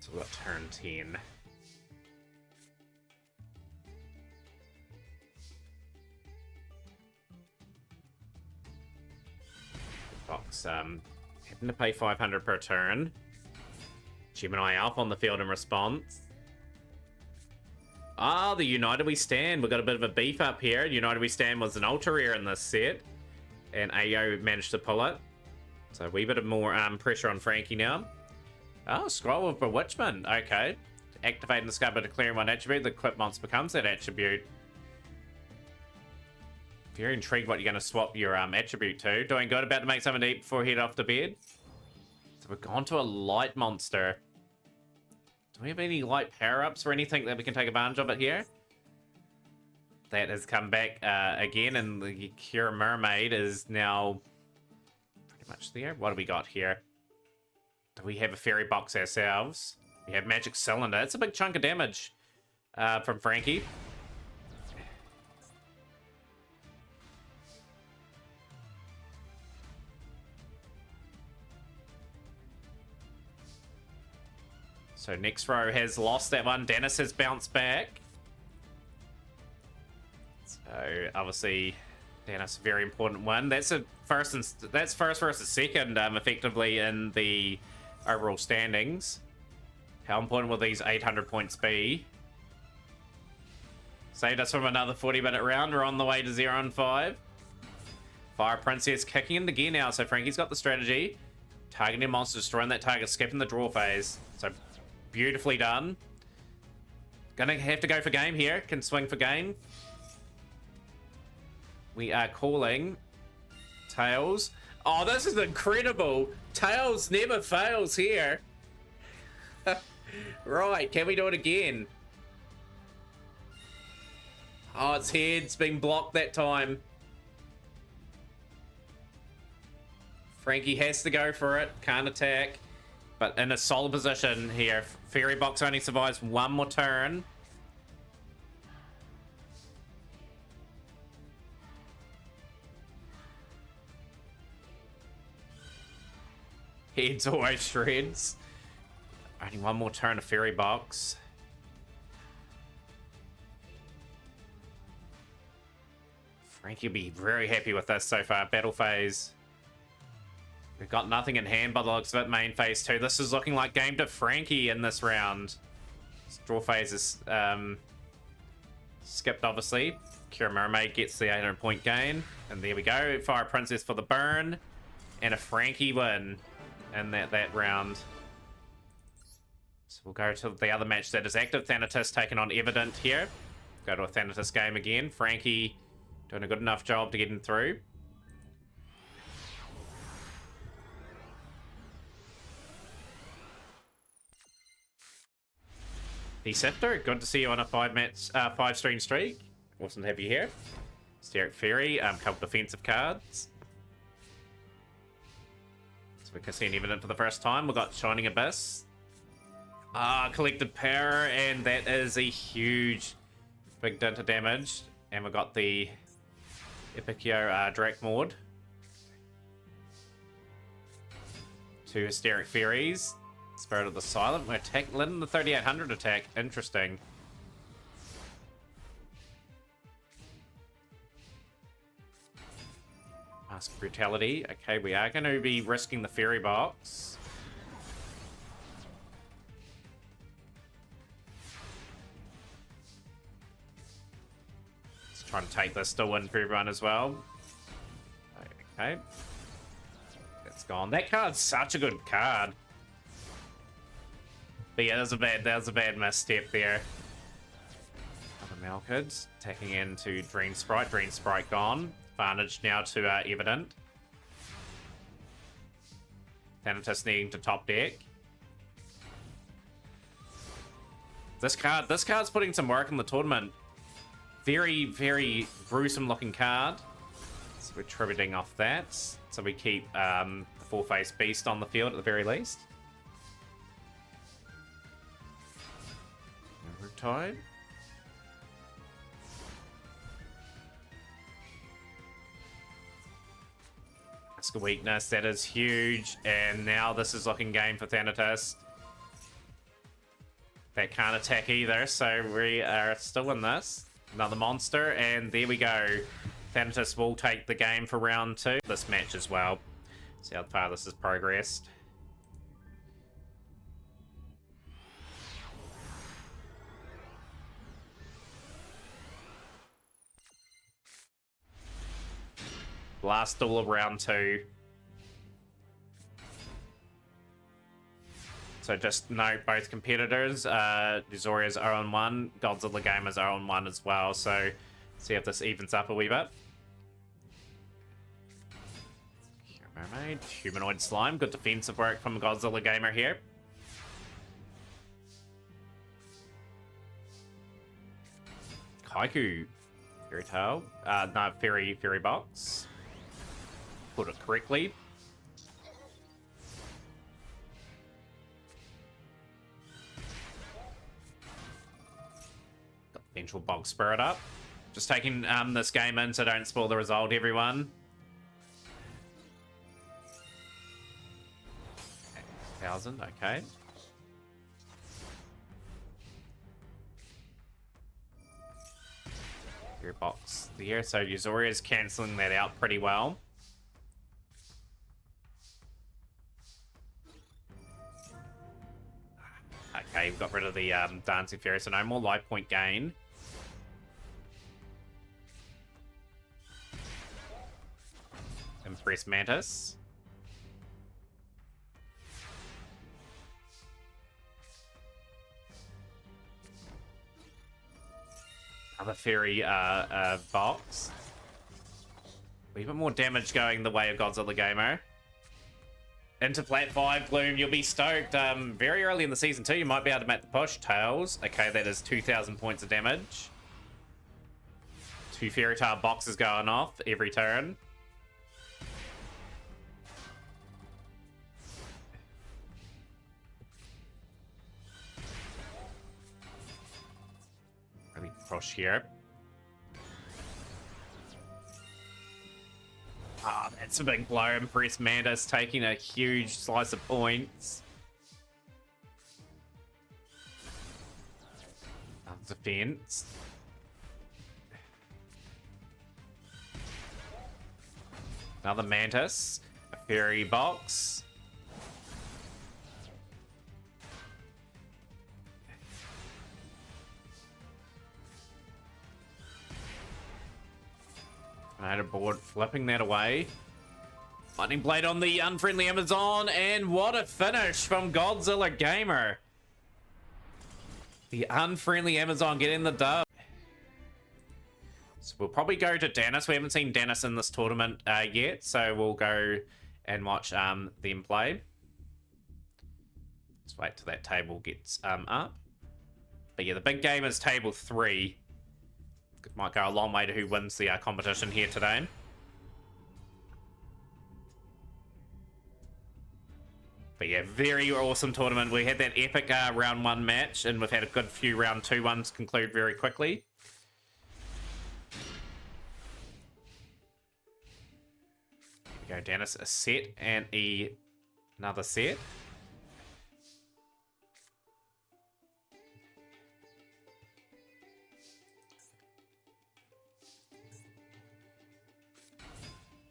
So we've got turn 10. Box, having to pay 500 per turn. Gemini Alpha on the field in response. Ah, the United We Stand. We've got a bit of a beef up here. United We Stand was an ultra rare in this set, and AO managed to pull it. So a wee bit of more pressure on Frankie now. Oh, Scroll of Bewitchment. Okay. Activating the scarab by declaring one attribute, the equipped monster becomes that attribute. Very intrigued what you're going to swap your attribute to. Doing good, about to make something to eat before head off to bed. So we've gone to a light monster. Do we have any light power-ups or anything that we can take advantage of it here? That has come back again, and the Cure Mermaid is now pretty much there. What do we got here? Do we have a fairy box ourselves? We have Magic Cylinder. It's a big chunk of damage from Frankie. So next row has lost that one. Dennis has bounced back. So obviously, Dennis, very important one. That's a first and that's first versus second, effectively in the overall standings. How important will these 800 points be? Saved us from another 40-minute round. We're on the way to 0 and 5. Fire Princess kicking into gear now. So Frankie's got the strategy. Targeting monster, destroying that target, skipping the draw phase. So beautifully done. Gonna have to go for game here. Can swing for game. We are calling Tails. Oh, this is incredible. Tails never fails here. Right, can we do it again? Oh, its head's been blocked that time. Frankie has to go for it. Can't attack. But in a solid position here. Fairy Box only survives one more turn. Heads always shreds. Only one more turn of Fairy Box. Frankie will be very happy with this so far. Battle phase. We've got nothing in hand by the looks of it. Main phase 2. This is looking like game to Frankie in this round. Draw phase is skipped, obviously. Cure Mermaid gets the 800 point gain. And there we go. Fire Princess for the burn. And a Frankie win in that round. So we'll go to the other match that is active. Thanatos taking on Evident here. Go to a Thanatos game again. Frankie doing a good enough job to get him through. The Sifter, good to see you on a 5-stream streak. Awesome to have you here. Steric Fairy, couple defensive cards. So we can see an Evident for the first time. We've got Shining Abyss. Collected Power, and that is a huge big dent of damage. And we've got the Epicchio Drakmord. 2 Hysteric Fairies. Spirit of the Silent. We're letting the 3800 attack. Interesting. Mask Brutality. Okay, we are going to be risking the Fairy Box. Let's try and take this to win for everyone as well. Okay. That's gone. That card's such a good card. But yeah, that was a bad misstep there. Other Malkids attacking into Dream Sprite. Dream Sprite gone. Advantage now to Evident. Thanatos needing to top deck. This card's putting some work in the tournament. Very, very gruesome looking card. So we're tributing off that. So we keep the full-face beast on the field at the very least. Riptide. Mask of Weakness, that is huge. And now this is looking game for Thanatos. They can't attack either, so we are still in this. Another monster, and there we go. Thanatos will take the game for round 2. This match as well. See how far this has progressed. Last duel of round 2. So just note both competitors, Zoria's 0-1, Godzilla Gamers 0-1 as well. So see if this evens up a wee bit. Mermaid, Humanoid Slime, good defensive work from Godzilla Gamer here. Kaiku, Fairy Tail, no, Fairy Box. Put it correctly. Vengeful Bog Spirit up. Just taking this game in so don't spoil the result, everyone. 1,000, okay. Your box there, so Yuzoria is cancelling that out pretty well. Okay, we've got rid of the Dancing Fairy, so no more life point gain. Impress Mantis. Another fairy box. A wee bit more damage going the way of Godzilla Gamer. Into flat 5, Gloom, you'll be stoked. Very early in the season too, you might be able to make the push. Tails, okay, that is 2,000 points of damage. 2 Fairy Tail boxes going off every turn. Really push here. Ah, oh, that's a big blow. Impress Mantis taking a huge slice of points. Defense. Another Mantis. A Fairy Box. Board flipping that away. Lightning Blade on the Unfriendly Amazon, and what a finish from Godzilla Gamer. The Unfriendly Amazon getting the dub. So we'll probably go to Dennis. We haven't seen Dennis in this tournament yet, so we'll go and watch them play. Let's wait till that table gets up. But yeah, the big game is table 3. Might go a long way to who wins the competition here today. But yeah, very awesome tournament. We had that epic round 1 match, and we've had a good few round 2 ones conclude very quickly. Here we go, Dennis. A set and another set.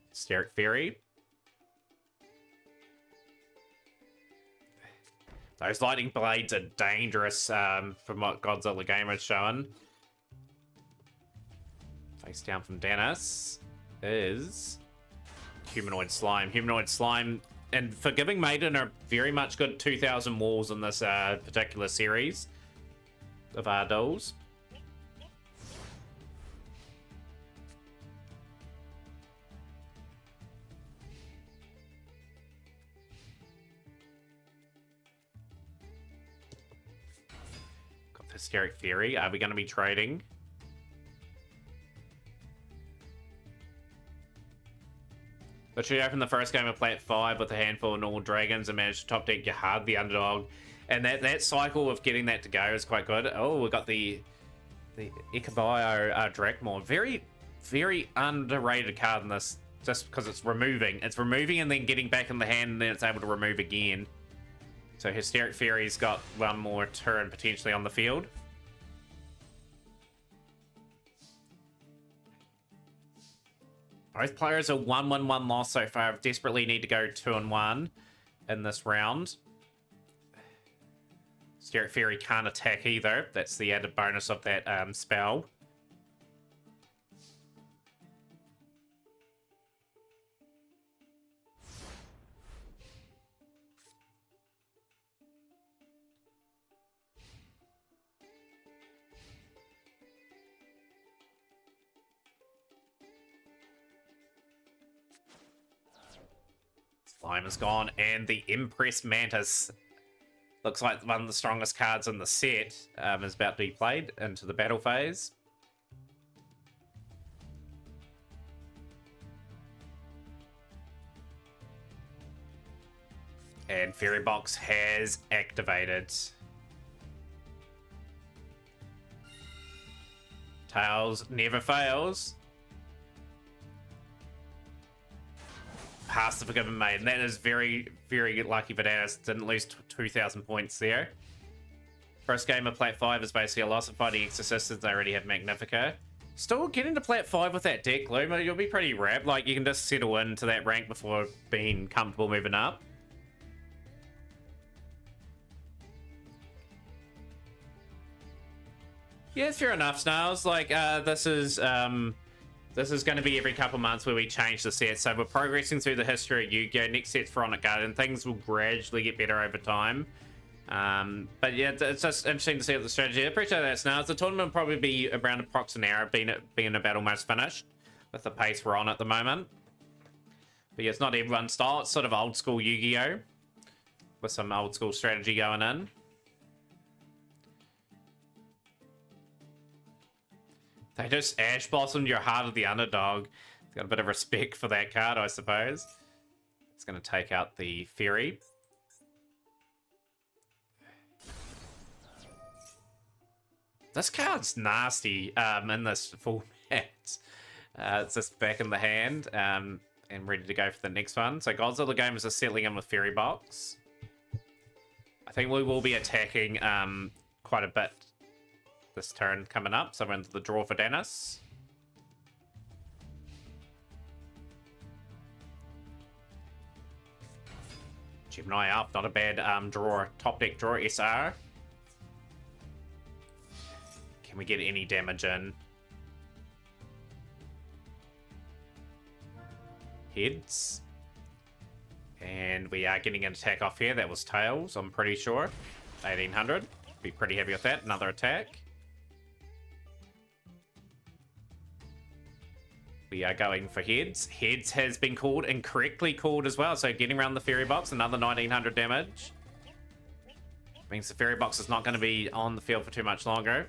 Hysteric Fairy. Those lightning blades are dangerous from what Godzilla Gamer is showing. Face down from Dennis is Humanoid Slime. Humanoid Slime and Forgiving Maiden are very much good 2,000 walls in this particular series of our duels. Hysteric Fury. Are we going to be trading? Literally opened the first game of Plat 5 with a handful of normal dragons and managed to top deck your hard, the underdog. And that cycle of getting that to go is quite good. Oh, we've got the Ikabayo Drakmor. Very, very underrated card in this, just because it's removing. It's removing and then getting back in the hand, and then it's able to remove again. So Hysteric Fury's got one more turn potentially on the field. Both players are 1-1-1 loss so far. Desperately need to go 2-1 in this round. Hysteric Fury can't attack either. That's the added bonus of that spell. Slime is gone, and the Empress Mantis. Looks like one of the strongest cards in the set is about to be played into the battle phase. And Fairy Box has activated. Tails never fails. Past the Forgiven Maiden. That is very, very lucky Bananas. Didn't lose 2,000 points there. First game of Plat 5 is basically a loss of fighting Exorcists. They already have Magnifica. Still getting to Plat 5 with that deck, Luma. You'll be pretty wrapped. Like, you can just settle into that rank before being comfortable moving up. Yeah, fair enough, Snails. Like, this is going to be every couple months where we change the set. So we're progressing through the history of Yu-Gi-Oh! Next set's Pharaonic Garden. Things will gradually get better over time. But yeah, it's just interesting to see what the strategy. I appreciate that, Snails. The tournament will probably be around approximately an hour, being about almost finished with the pace we're on at the moment. But yeah, it's not everyone's style. It's sort of old school Yu-Gi-Oh! With some old school strategy going in. They just Ash Blossomed your Heart of the Underdog. Got a bit of respect for that card, I suppose. It's going to take out the Fairy. This card's nasty in this format. It's just back in the hand and ready to go for the next one. So Godzilla Gamers are settling in with Fairy Box. I think we will be attacking quite a bit this turn coming up, so we're into the draw for Dennis. Gemini up, not a bad draw. Top deck draw, SR. Can we get any damage in? Heads. And we are getting an attack off here. That was Tails, I'm pretty sure. 1800. Be pretty happy with that. Another attack. We are going for heads. Heads has been called, incorrectly called as well. So getting around the Fairy Box, another 1900 damage. Means the Fairy Box is not going to be on the field for too much longer.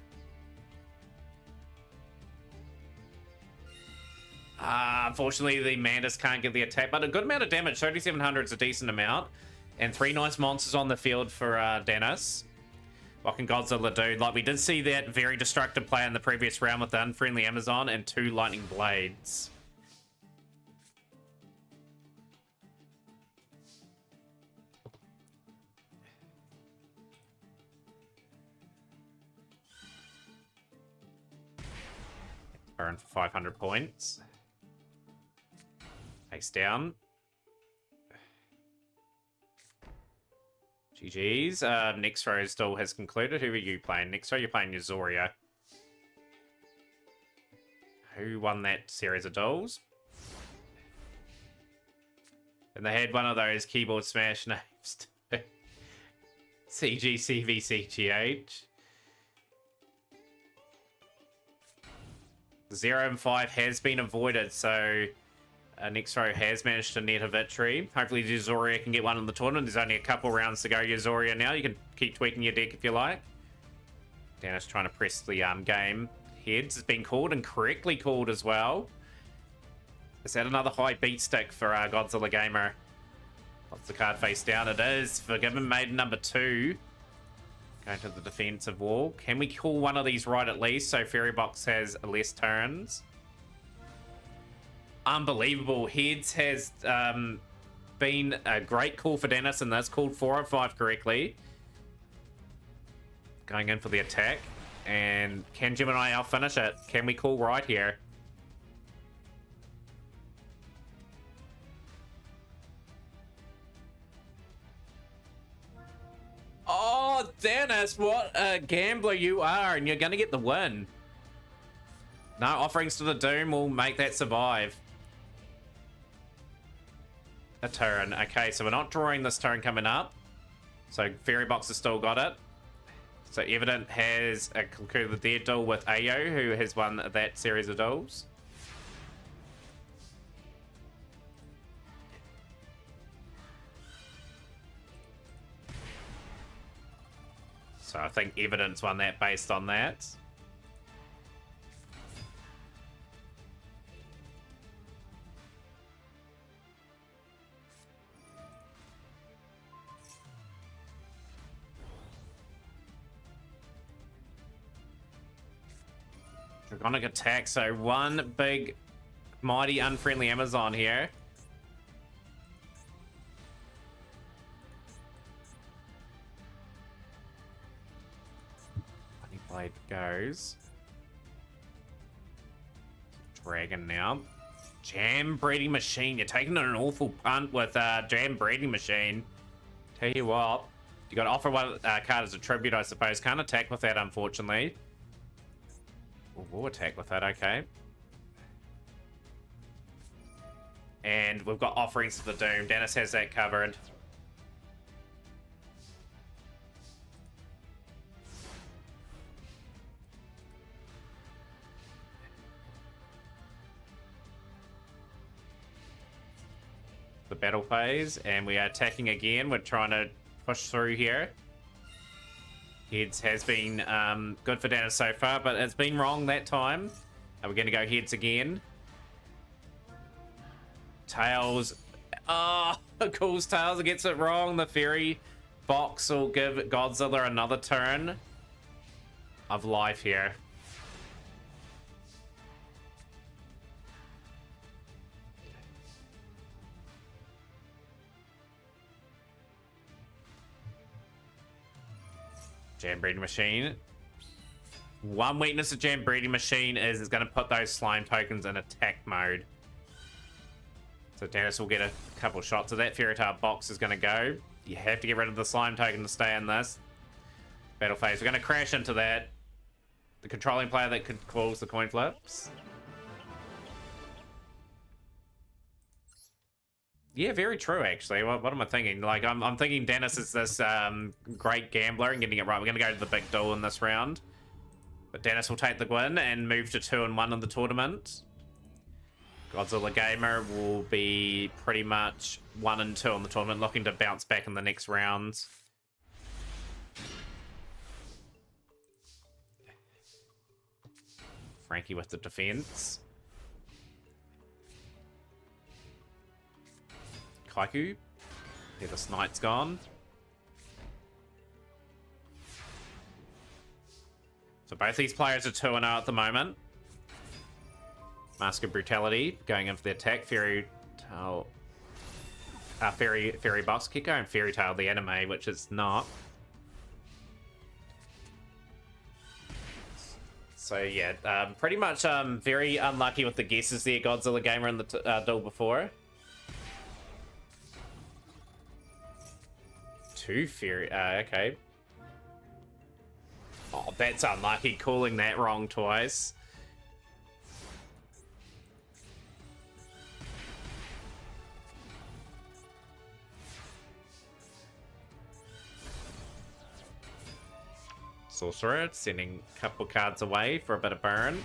Unfortunately, the Mantis can't get the attack, but a good amount of damage. 3700 is a decent amount. And 3 nice monsters on the field for Dennis. What can Godzilla do? Like, we did see that very destructive play in the previous round with the Unfriendly Amazon and 2 Lightning Blades. Burn for 500 points. Face down. GG's. Next row still has concluded. Who are you playing? Next row, you're playing Yazoria. Who won that series of duels? And they had one of those keyboard smash names. CGCVCGH. 0 and 5 has been avoided, so next row has managed to net a victory. Hopefully Yazoria can get one in the tournament. There's only a couple rounds to go, Yazoria, now. You can keep tweaking your deck if you like. Dennis trying to press the game. Heads has been called and correctly called as well. Is that another high beat stick for Godzilla Gamer? What's the card face down? It is. Forgiven Maiden number 2. Going to the defensive wall. Can we call one of these right at least so Fairy Box has less turns? Unbelievable. Heads has been a great call for Dennis, and that's called 4 of 5 correctly. Going in for the attack. And can Gemini Elf finish it? Can we call right here? Oh, Dennis, what a gambler you are, and you're going to get the win. No, offerings to the Doom will make that survive. A turn. Okay, so we're not drawing this turn coming up. So Fairy Box has still got it. So Evident has concluded their duel with Ayo, who has won that series of duels. So I think Evidence won that based on that. Draconic attack, so one big mighty unfriendly Amazon here. Honey Blade goes. Dragon now. Jam Breeding Machine. You're taking an awful punt with Jam Breeding Machine. Tell you what, you got to offer one card as a tribute, I suppose. Can't attack with that, unfortunately. We'll attack with that, okay. And we've got offerings to the Doom. Dennis has that covered. The battle phase, and we are attacking again. We're trying to push through here. Heads has been good for Dennis so far, but it's been wrong that time. Are we going to go heads again? Tails. Oh, calls Tails. It gets it wrong. The Fairy Box will give Godzilla another turn of life here. Jam Breeding Machine. One weakness of Jam Breeding Machine is it's going to put those slime tokens in attack mode. So Dennis will get a couple shots of that. Fairy Tail Box is going to go. You have to get rid of the slime token to stay in this battle phase. We're going to crash into that. The controlling player that could cause the coin flips. Yeah, very true, actually. What am I thinking? Like, I'm thinking Dennis is this great gambler and getting it right. We're going to go to the big duel in this round. But Dennis will take the win and move to 2-1 in the tournament. Godzilla Gamer will be pretty much 1-2 in the tournament, looking to bounce back in the next rounds. Frankie with the defense. Kaiku. Yeah, this knight's gone. So both these players are 2-0 at the moment. Mask of Brutality going in for the attack. Fairy Tail. Fairy Box. Keep going Fairy Tail, the anime, which is not. So yeah, pretty much very unlucky with the guesses there, Godzilla Gamer in the duel before. 2 Fairy, okay. Oh, that's unlucky, calling that wrong twice. Sorcerer, sending a couple cards away for a bit of burn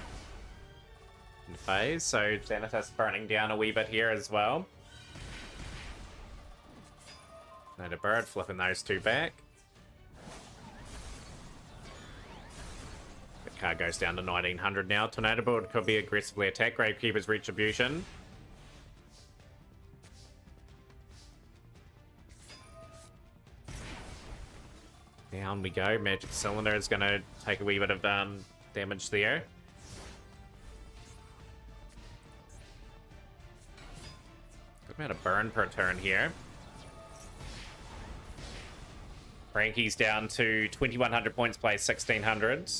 in phase. So Xanathus burning down a wee bit here as well. Another bird, flipping those 2 back. Card goes down to 1900 now. Tornado Board could be aggressively attacked. Gravekeeper's Retribution. Down we go. Magic Cylinder is going to take a wee bit of damage there. Good amount of burn per turn here. Frankie's down to 2100 points, plays 1600.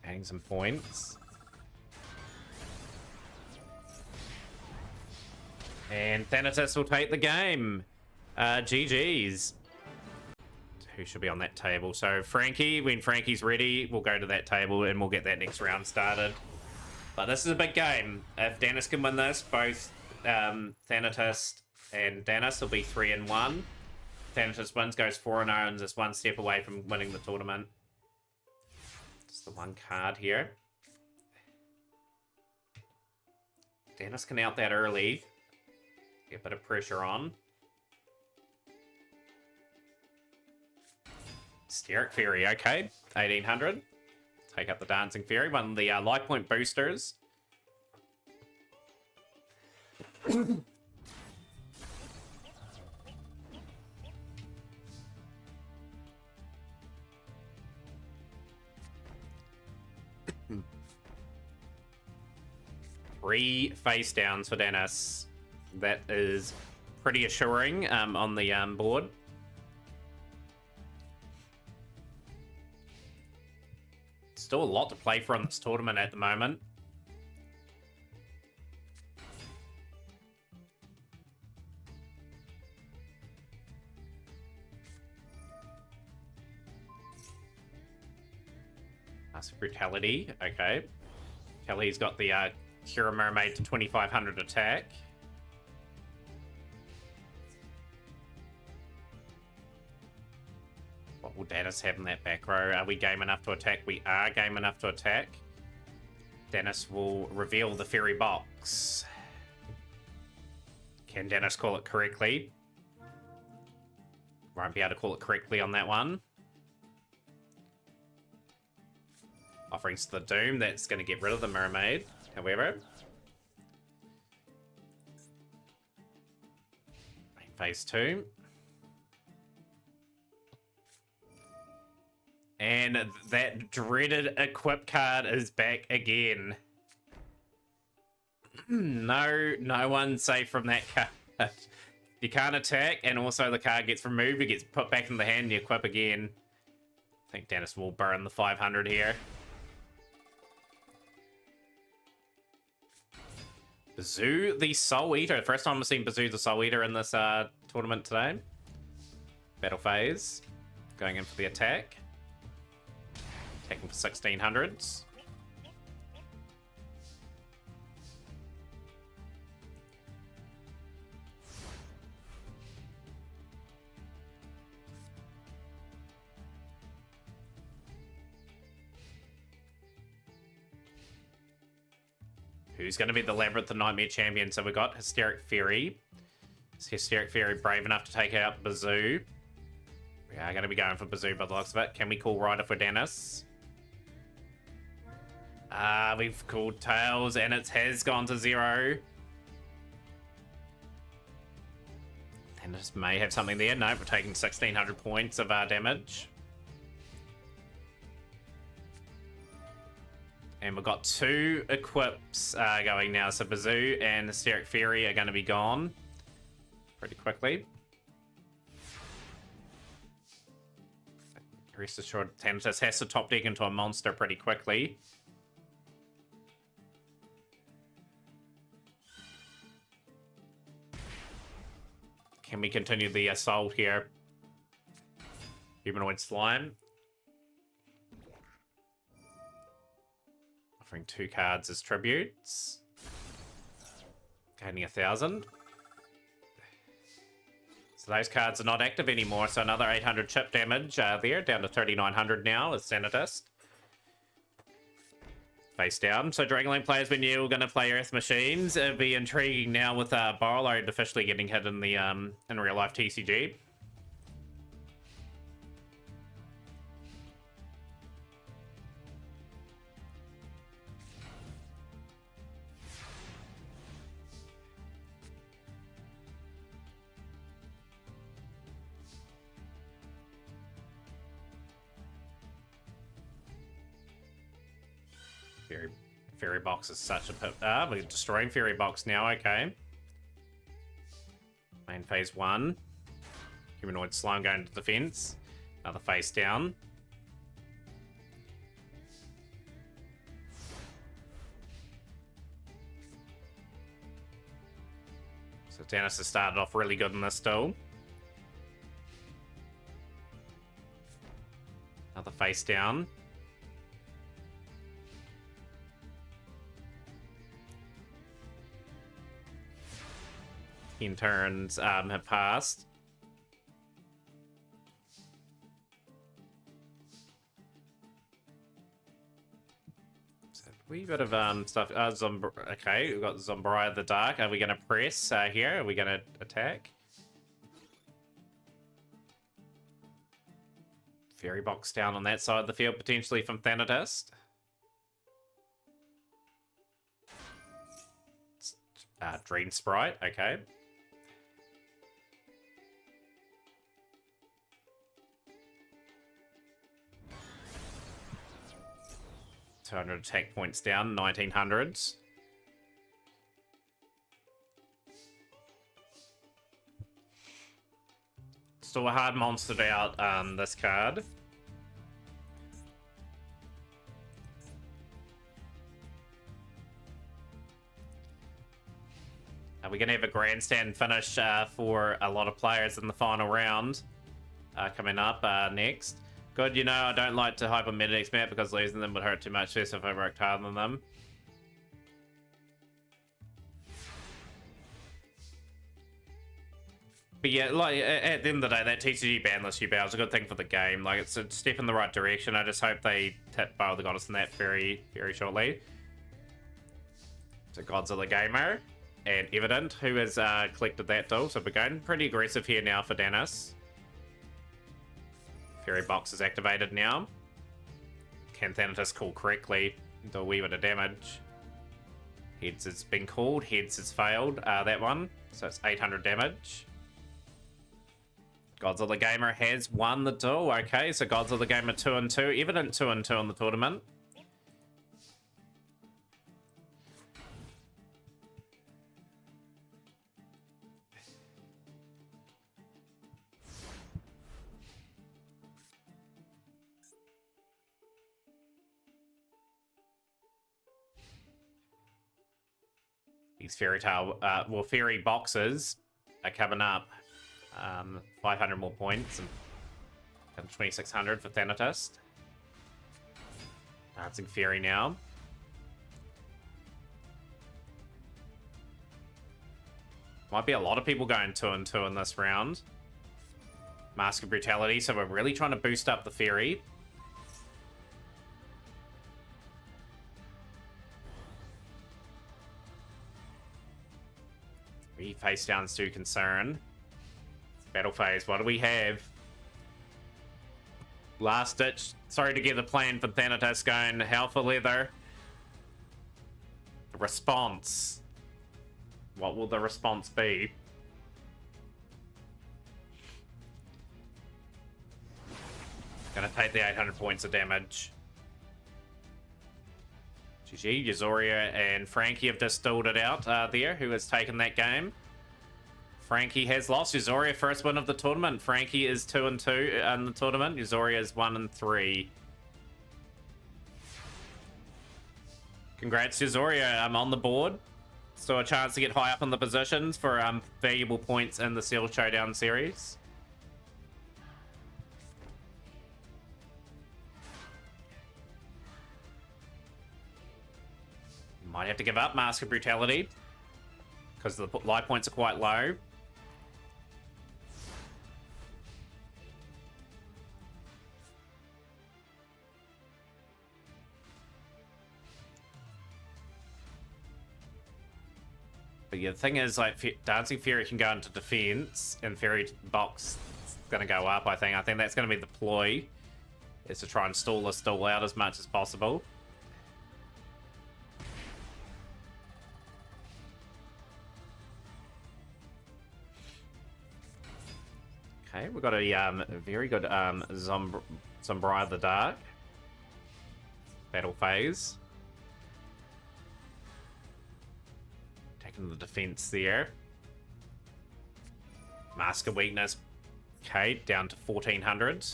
Adding some points. And Thanatos will take the game. GG's. Who should be on that table? So Frankie, when Frankie's ready, we'll go to that table and we'll get that next round started. But this is a big game. If Danis can win this, both Thanatos and Danis will be 3-1. Thanatos wins, goes 4-0, and is one step away from winning the tournament. Just the one card here. Danis can out that early. Get a bit of pressure on. Hysteric Fury, okay. 1800. Take up the Dancing Fairy, one of the life point boosters. Three face downs for Danis. That is pretty assuring on the board. Still a lot to play for in this tournament at the moment. Massive Brutality, okay. Kelly's got the Cure Mermaid to 2500 attack. What will Danis have in that back row? Are we game enough to attack? We are game enough to attack. Danis will reveal the fairy box. Can Danis call it correctly? Won't be able to call it correctly on that one. Offerings to the Doom. That's going to get rid of the Mermaid, however. Phase 2. And that dreaded equip card is back again. No one's safe from that card. You can't attack, and also the card gets removed. It gets put back in the hand, and you equip again. I think Danis will burn the 500 here. Bazoo the Soul Eater. First time I've seen Bazoo the Soul Eater in this tournament today. Battle phase. Going in for the attack. Attacking for 1600s. Who's going to be the Labyrinth and Nightmare champion? So we've got Hysteric Fury. Is Hysteric Fury brave enough to take out Bazoo? We are going to be going for Bazoo by the looks of it. Can we call Rider for Danis? We've called Tails, and it has gone to 0. Danis may have something there. No, we're taking 1600 points of damage. And we've got 2 equips going now. So Bazoo and Hysteric Fury are going to be gone pretty quickly. Rest assured, Thanatos has to top deck into a monster pretty quickly. Can we continue the assault here? Humanoid Slime. Offering 2 cards as tributes. Gaining 1000. So those cards are not active anymore, so another 800 chip damage there, down to 3900 now as Sanitist. Face down. So Dragonlane players, when you're going to play Earth Machines, it'd be intriguing now with Borrowload officially getting hit in the in real life TCG. Fairy box is such a pip. We're destroying fairy box now. Okay. Main phase 1. Humanoid slime going to defense. Another face down. So Dennis has started off really good in this duel. Another face down. 10 turns have passed. So a wee bit of stuff. Okay, we've got Zombrai the Dark. Are we going to press here? Are we going to attack? Fairy box down on that side of the field, potentially from Thanatos. Dream Sprite, okay. $200 attack points down, 1900s. Still a hard monster out this card. We're going to have a grandstand finish for a lot of players in the final round coming up next. Good, you know, I don't like to hype on meta map because losing them would hurt too much less if I worked harder than them. But yeah, like at the end of the day, that TCG banless U-Bow is a good thing for the game. Like, it's a step in the right direction. I just hope they tip Bow the Goddess in that very, very shortly. So Godzilla Gamer and Evident, who has collected that duel. So we're going pretty aggressive here now for Dennis. Fairy box is activated now. Can Thanatos call correctly? Do a wee bit of damage. Heads has been called. Heads has failed. That one. So it's 800 damage. Godzilla Gamer has won the duel. Okay, so Godzilla Gamer 2-2. Evident 2-2 on the tournament. These fairy tale, fairy boxes are coming up. 500 more points and 2600 for Thanatos. Dancing Fairy now. Might be a lot of people going 2-2 in this round. Mask of Brutality, so we're really trying to boost up the Fairy. Face downs to concern. Battle phase, what do we have? Last ditch. Sorry to get the plan for Thanatos going. Hell for leather. The response. What will the response be? Gonna take the 800 points of damage. GG, Yuzoria and Frankie have just dueled it out there, who has taken that game. Frankie has lost. Yuzoria first win of the tournament. Frankie is 2-2 in the tournament. Yuzoria is 1-3. Congrats, Yuzoria. I'm on the board. Still a chance to get high up in the positions for valuable points in the Seal Showdown series. Might have to give up Mask of Brutality because the life points are quite low. But yeah, the thing is, like, Dancing Fairy can go into defense, and Fairy Box is going to go up, I think. I think that's going to be the ploy, is to try and stall this duel out as much as possible. Okay, we've got a very good Zombrai the Dark battle phase. Back into the defense there. Mask of Weakness. Okay, down to 1400.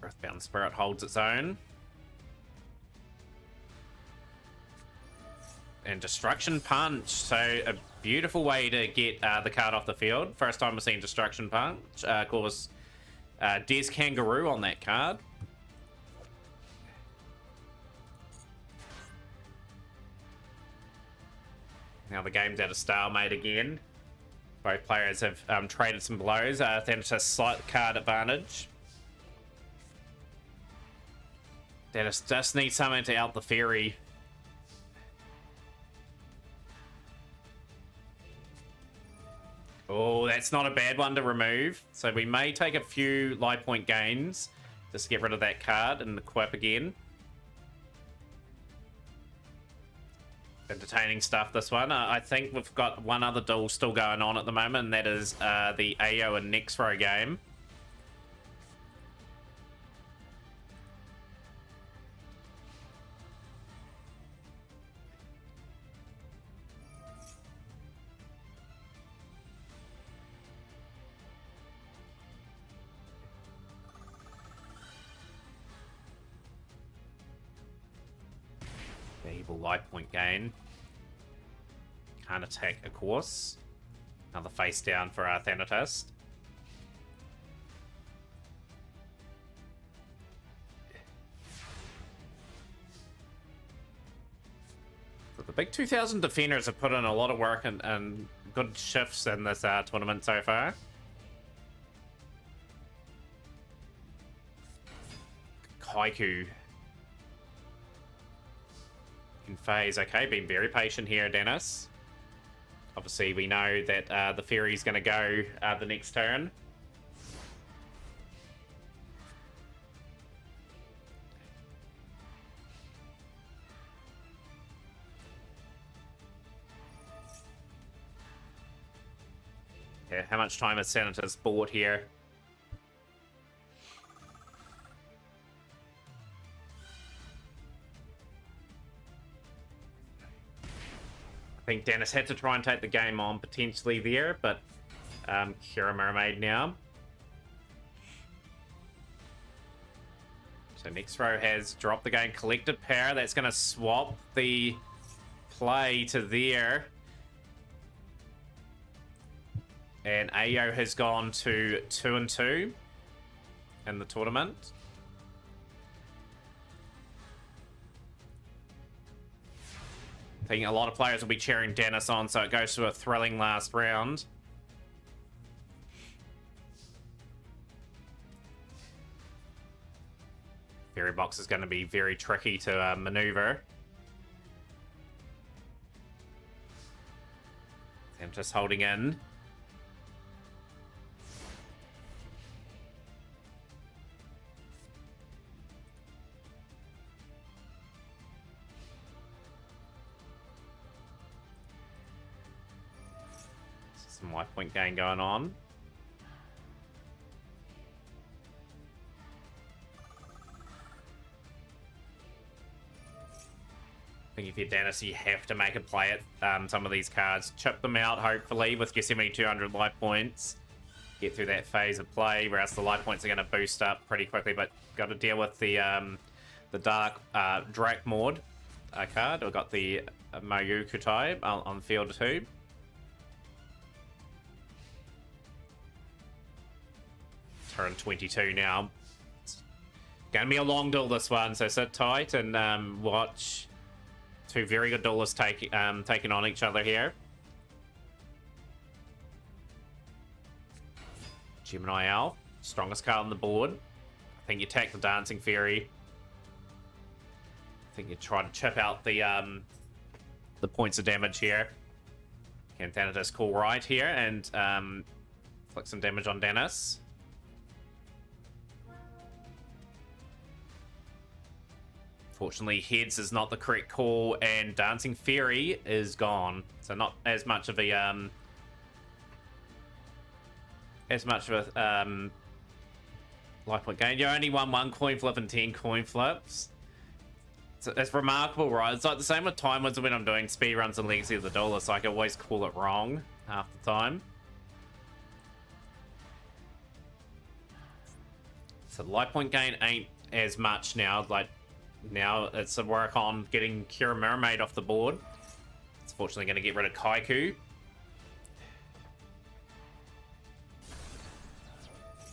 Earthbound Spirit holds its own. And Destruction Punch. So a beautiful way to get the card off the field. First time we've seen Destruction Punch. Of course, Des Kangaroo on that card. Now the game's at a stalemate again. Both players have traded some blows. Thanatos slight card advantage. Dennis just needs something to out the Fairy. Oh, that's not a bad one to remove. So we may take a few life point gains just to get rid of that card and equip again. Entertaining stuff, this one. I think we've got one other duel still going on at the moment, and that is the AO and Nexro game. Valuable life point gain. Can't attack, of course. Another face down for our Thanatos. The big 2000 defenders have put in a lot of work and good shifts in this tournament so far. Haiku. In phase. Okay, been very patient here, Dennis. Obviously, we know that the Fairy's going to go the next turn. Yeah, how much time has Senators bought here? I think Dennis had to try and take the game on potentially there, but Kira Mermaid now. So next row has dropped the game. Collected Power. That's going to swap the play to there. And AO has gone to 2-2 in the tournament. I think a lot of players will be cheering Dennis on, so it goes to a thrilling last round. Fairy Box is going to be very tricky to maneuver. I'm just holding in. Some life point gain going on. I think if you're Dennis, you have to make a play at some of these cards. Chip them out, hopefully, with your 7,200 life points. Get through that phase of play, whereas the life points are going to boost up pretty quickly, but got to deal with the Dark Drakmord card. We've got the Mayu Kutai on field 2. Turn 22 now. It's gonna be a long duel, this one, so sit tight and watch two very good duelists taking on each other here. Gemini Elf, strongest card on the board. I think you attack the Dancing Fairy. I think you try to chip out the points of damage here. Can Thanatos call right here and inflict some damage on Dennis. Fortunately, Heads is not the correct call, and Dancing Fairy is gone. So not as much of a Life point gain. You only won 1 coin flip and 10 coin flips. It's remarkable, right? It's like the same with time wins when I'm doing speed runs and Legacy of the Duelist. Like I always call it wrong half the time. So life point gain ain't as much now. Like now it's a work on getting Kira Mermaid off the board. It's fortunately going to get rid of Kaiku.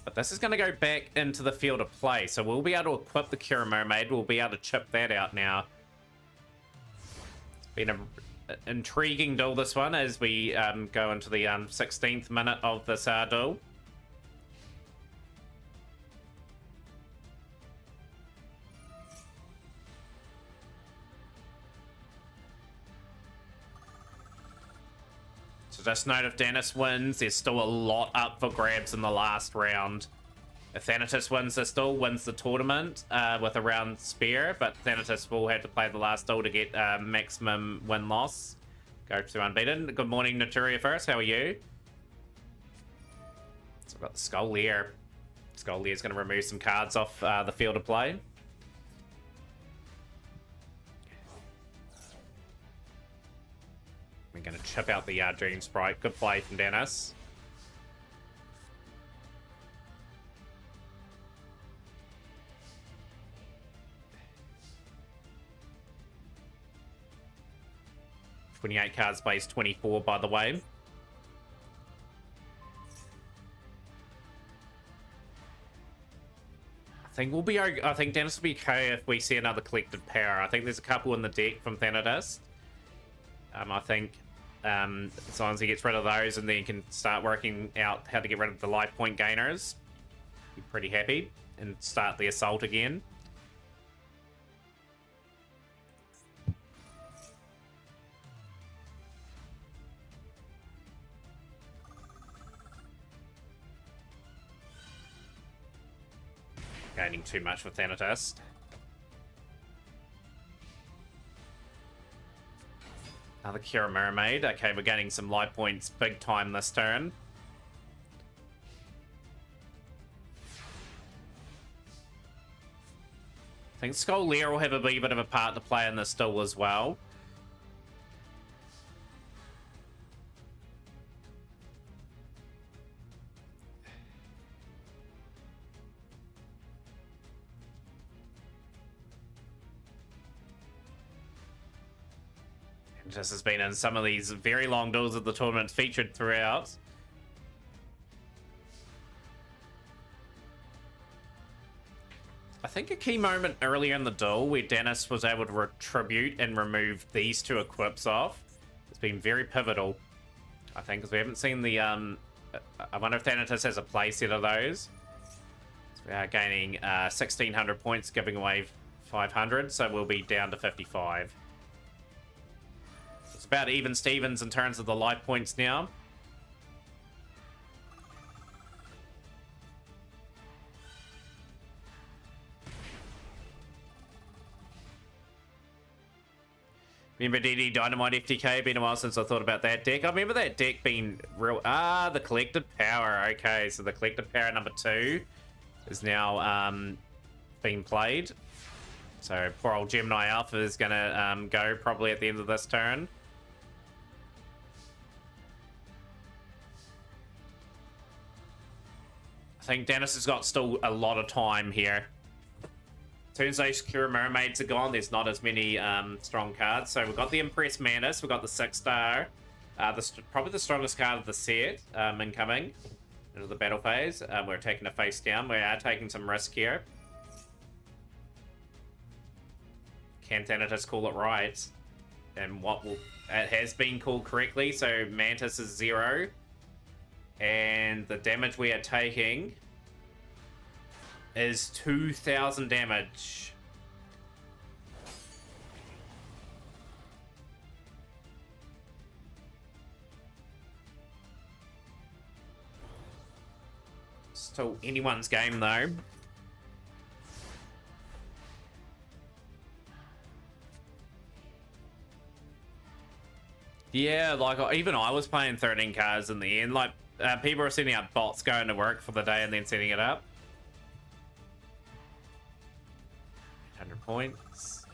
But this is going to go back into the field of play. So we'll be able to equip the Kira Mermaid. We'll be able to chip that out now. It's been an intriguing duel, this one, as we go into the 16th minute of this duel. Just note, if Dennis wins, there's still a lot up for grabs in the last round. If Thanatos wins this duel, wins the tournament with a round spare, but Thanatos will have to play the last duel to get maximum win-loss. Go to unbeaten. Good morning, Naturia first. How are you? So we've got the Skull Lear. Skull Lear's going to remove some cards off the field of play. We're going to chip out the Dream Sprite. Good play from Dennis. $28 cards base 24, by the way. I think we'll be. I think Dennis will be okay if we see another collected power. I think there's a couple in the deck from Thanatos. I think as long as he gets rid of those and then he can start working out how to get rid of the life point gainers, be pretty happy and start the assault again. Gaining too much for Thanatos. Another Kira Mermaid. Okay, we're getting some life points big time this turn. I think Skull Lear will have a wee bit of a part to play in this duel as well. This has been in some of these very long duels of the tournament featured throughout. I think a key moment earlier in the duel where Dennis was able to retribute and remove these two equips off. It's been very pivotal, I think, because we haven't seen the... I wonder if Thanatos has a playset of those. So we are gaining 1,600 points, giving away 500, so we'll be down to 55. It's about even Stevens in terms of the life points now. Remember DD Dynamite FTK? Been a while since I thought about that deck. I remember that deck being real... Ah, the Collected Power. Okay, so the Collected Power number 2 is now being played. So poor old Gemini Alpha is going to go probably at the end of this turn. I think Dennis has got still a lot of time here. As soon as those Kira Mermaids are gone, there's not as many strong cards. So we've got the Impress Mantis, we've got the 6-star, probably the strongest card of the set incoming into the battle phase. We're taking a face down. We are taking some risk here. Can Thanatos call it right? And what will... It has been called correctly, so Mantis is 0. And the damage we are taking is 2,000 damage. Still anyone's game though. Yeah, like even I was playing 13 cards in the end. Like people are sending out bots going to work for the day and then setting it up. points.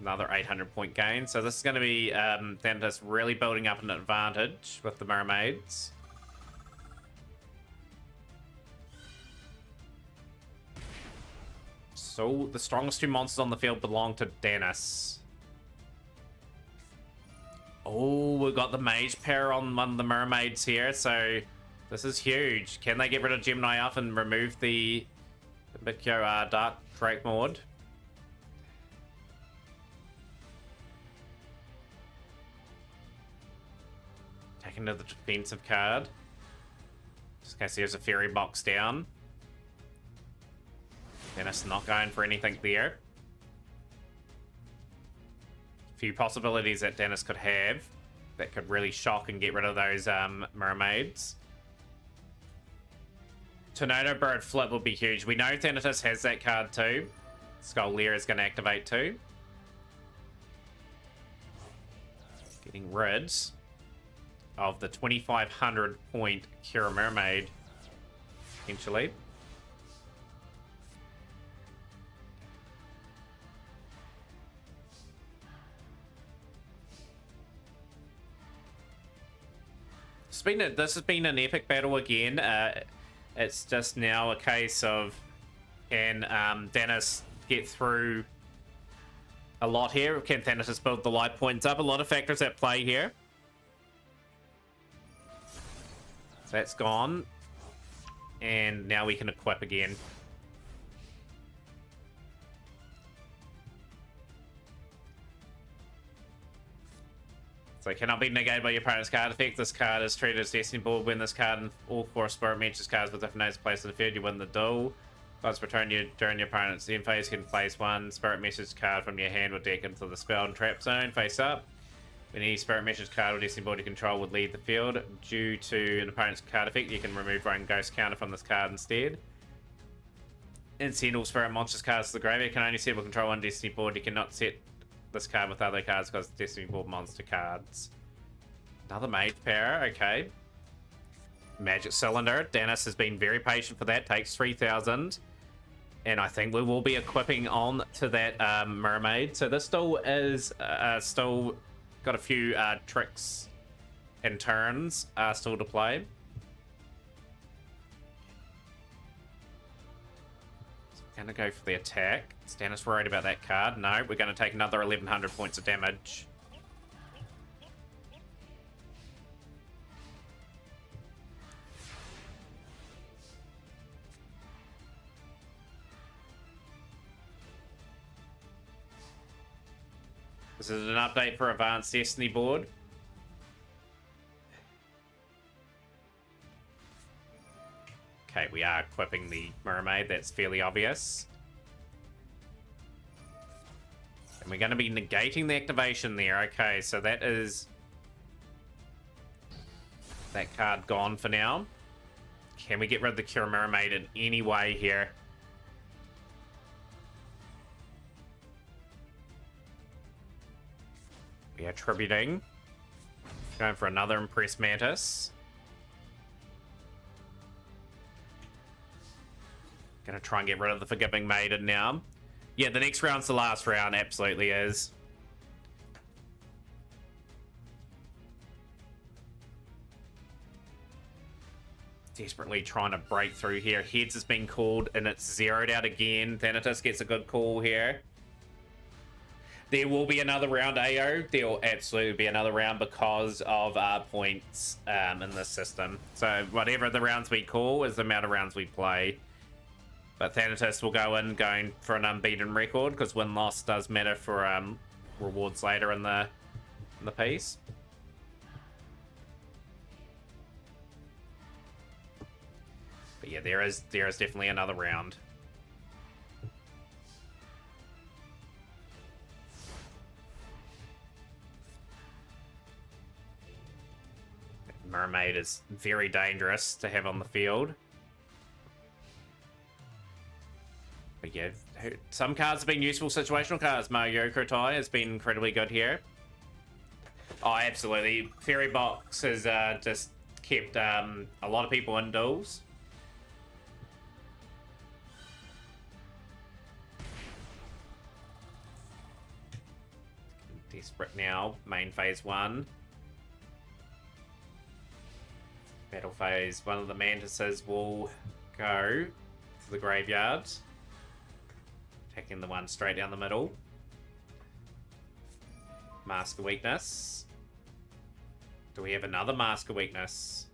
Another 800 point gain. So this is going to be Thanatos really building up an advantage with the mermaids. So the strongest 2 monsters on the field belong to Dennis. Oh, we've got the mage pair on one of the mermaids here, so this is huge. Can they get rid of Gemini up and remove the Mikyo Dark Drake Mord? Taking to the defensive card. Just in case there's a fairy box down. Dennis not going for anything there. Few possibilities that Dennis could have that could really shock and get rid of those mermaids. Tornado Bird Flip will be huge. We know Thanatos has that card too. Skull Lair is going to activate too. Getting rid of the 2,500 point Kira Mermaid, potentially. This has been an epic battle again. It's just now a case of can Dennis get through a lot here? Can Thanatos build the light points up? A lot of factors at play here. So that's gone. And now we can equip again. So it cannot be negated by your opponent's card effect. This card is treated as Destiny Board. When this card and all 4 Spirit Matches cards with different names placed in the field, you win the duel. Cards return you during your opponent's end phase. You can place 1 Spirit Message card from your hand or deck into the spell and trap zone face up. When any Spirit Message card or Destiny Board you control would leave the field, due to an opponent's card effect, you can remove Rogue Ghost counter from this card instead. And send all Spirit Monsters cards to the graveyard. You can only set or control 1 Destiny Board. You cannot set this card with other cards because Destiny Board monster cards. Another mage pair, okay. Magic Cylinder. Dennis has been very patient for that. Takes 3,000. And I think we will be equipping on to that mermaid. So this still is still got a few tricks and turns still to play. So we're going to go for the attack. Is Dennis worried about that card? No, we're going to take another 1,100 points of damage. This is an update for Advanced Destiny board. Okay, we are equipping the mermaid. That's fairly obvious. And we're going to be negating the activation there. Okay, so that is that card gone for now. Can we get rid of the Kira Mermaid in any way here? We are tributing. Going for another Impress Mantis. Gonna try and get rid of the Forgiving Maiden now. Yeah, the next round's the last round, absolutely is. Desperately trying to break through here. Heads has been called and it's zeroed out again. Thanatos gets a good call here. There will be another round, AO. There will absolutely be another round because of points in this system. So whatever the rounds we call is the amount of rounds we play. But Thanatos will go in going for an unbeaten record because win-loss does matter for rewards later in the piece. But yeah, there is definitely another round. Mermaid is very dangerous to have on the field. But yeah, some cards have been useful situational cards. Mario Kotai has been incredibly good here. Oh, absolutely. Fairy Box has just kept a lot of people in duels. Desperate now. Main phase 1. Battle phase. One of the mantises will go to the graveyard. Attacking the one straight down the middle. Mask of Weakness. Do we have another Mask of Weakness?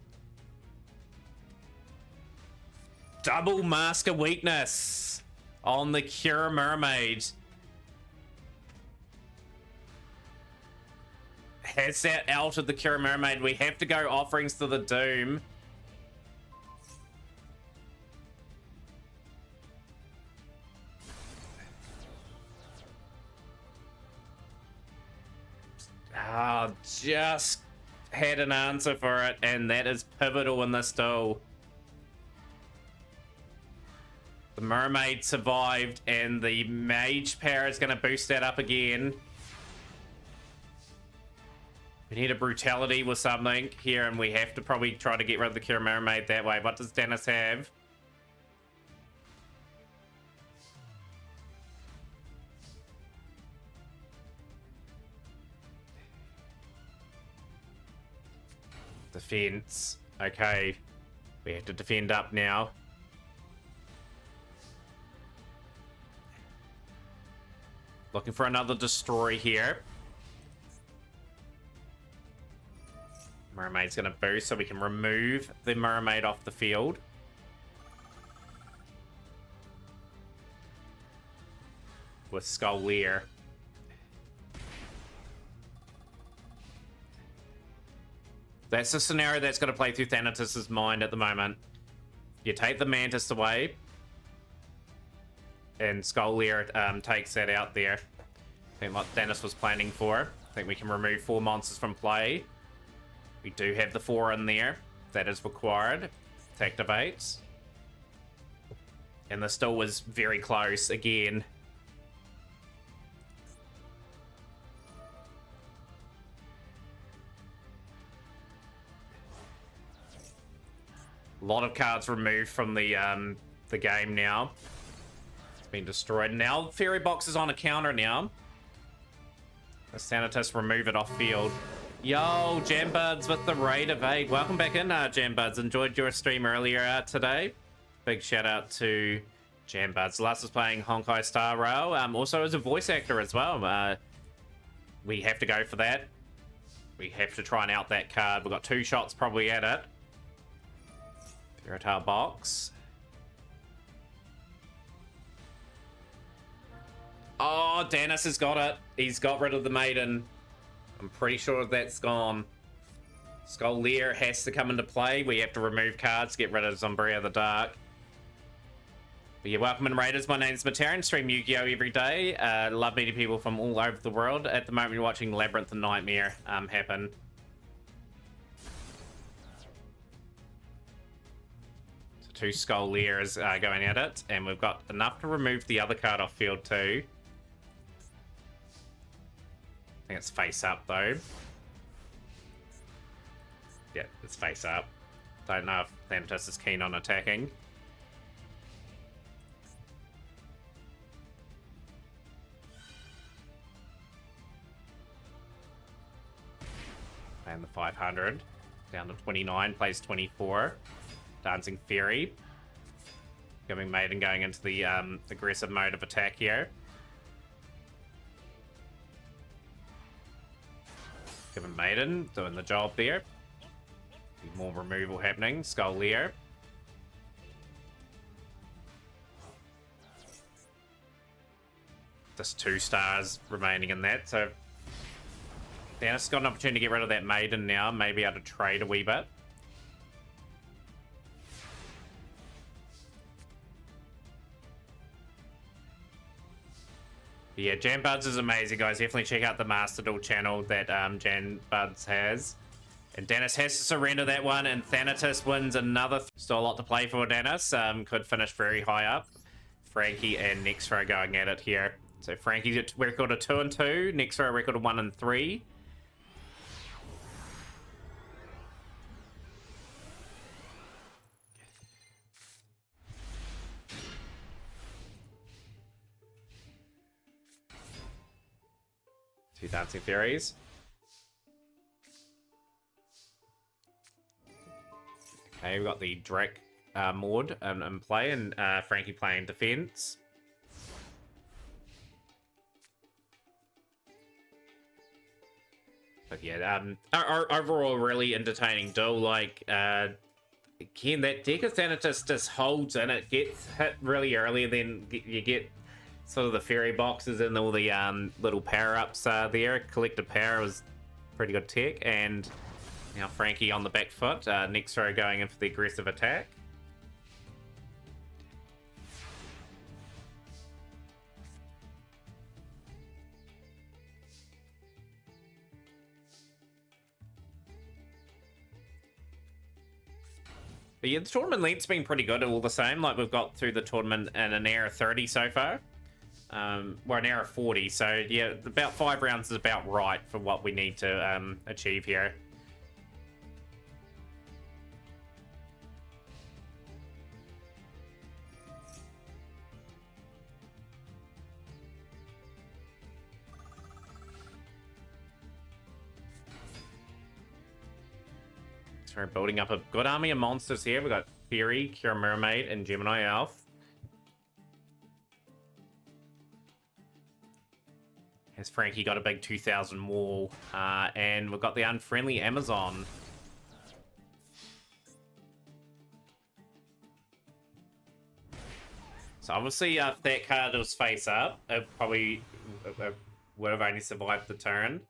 Double Mask of Weakness on the Cure Mermaid. Has that altered the Cure Mermaid? We have to go Offerings to the Doom. Just had an answer for it, and that is pivotal in this duel. The Mermaid survived, and the Mage Power is going to boost that up again. We need a Brutality with something here, and we have to probably try to get rid of the Cure Mermaid that way. What does Dennis have? Defense. Okay. We have to defend up now. Looking for another destroy here. Mermaid's going to boost so we can remove the Mermaid off the field. With Skull Lear. That's the scenario that's going to play through Thanatos' mind at the moment. You take the Mantis away. And Skull Lear takes that out there. I think what Thanos was planning for. I think we can remove 4 monsters from play. We do have the 4 in there. That is required. It activates. And this still was very close again. A lot of cards removed from the game now. It's been destroyed. Now Fairy Box is on a counter now. The Thanatos remove it off field. Yo, Jambuds with the raid of 8. Welcome back in, Jambuds. Enjoyed your stream earlier today. Big shout out to Jambuds. Last was playing Honkai Star Rail. Also as a voice actor as well. We have to go for that. We have to try and out that card. We've got 2 shots probably at it. Fairytale Box. Oh, Dennis has got it. He's got rid of the Maiden. I'm pretty sure that's gone. Skull Lear has to come into play. We have to remove cards to get rid of Zumbria the Dark. But yeah, welcome in Raiders. My name's Matarian. Stream Yu-Gi-Oh! Every day. Love meeting people from all over the world. At the moment, you're watching Labyrinth and Nightmare happen. So 2 Skull Lears going at it. And we've got enough to remove the other card off field too. I think it's face up though. Yeah, it's face up. Don't know if Thanatos is keen on attacking. And the 500 down to 29, plays 24. Dancing Fairy. Giving Maiden going into the aggressive mode of attack here. Given Maiden doing the job there. More removal happening. Skull Lear. Just 2 stars remaining in that. So Dennis got an opportunity to get rid of that Maiden now. Maybe able to trade a wee bit. Yeah, Jambuds is amazing, guys. Definitely check out the Master Duel channel that Jambuds has. And Dennis has to surrender that one, and Thanatos wins another. Still a lot to play for, Dennis. Could finish very high up. Frankie and Nexro going at it here. So Frankie's at record of 2 and 2. Nexro record of 1 and 3. Dancing Fairies. Okay, we've got the Drake Maud in play, and Frankie playing defense. But yeah, overall, really entertaining duel. Like, again, that deck of Thanatos just holds in. It gets hit really early, and then you get sort of the fairy boxes and all the little power-ups there. Collective Power was pretty good tech, and now Frankie on the back foot. Next row going in for the aggressive attack. But yeah, the tournament length's been pretty good all the same. Like, we've got through the tournament in an hour 30 so far. We're an hour 40, so yeah, about 5 rounds is about right for what we need to achieve here. So we're building up a good army of monsters here. We've got Fury, Cure Mermaid, and Gemini Elf. Has Frankie got a big 2,000 wall. And we've got the Unfriendly Amazon. So obviously, if that card was face up, it probably would have only survived the turn.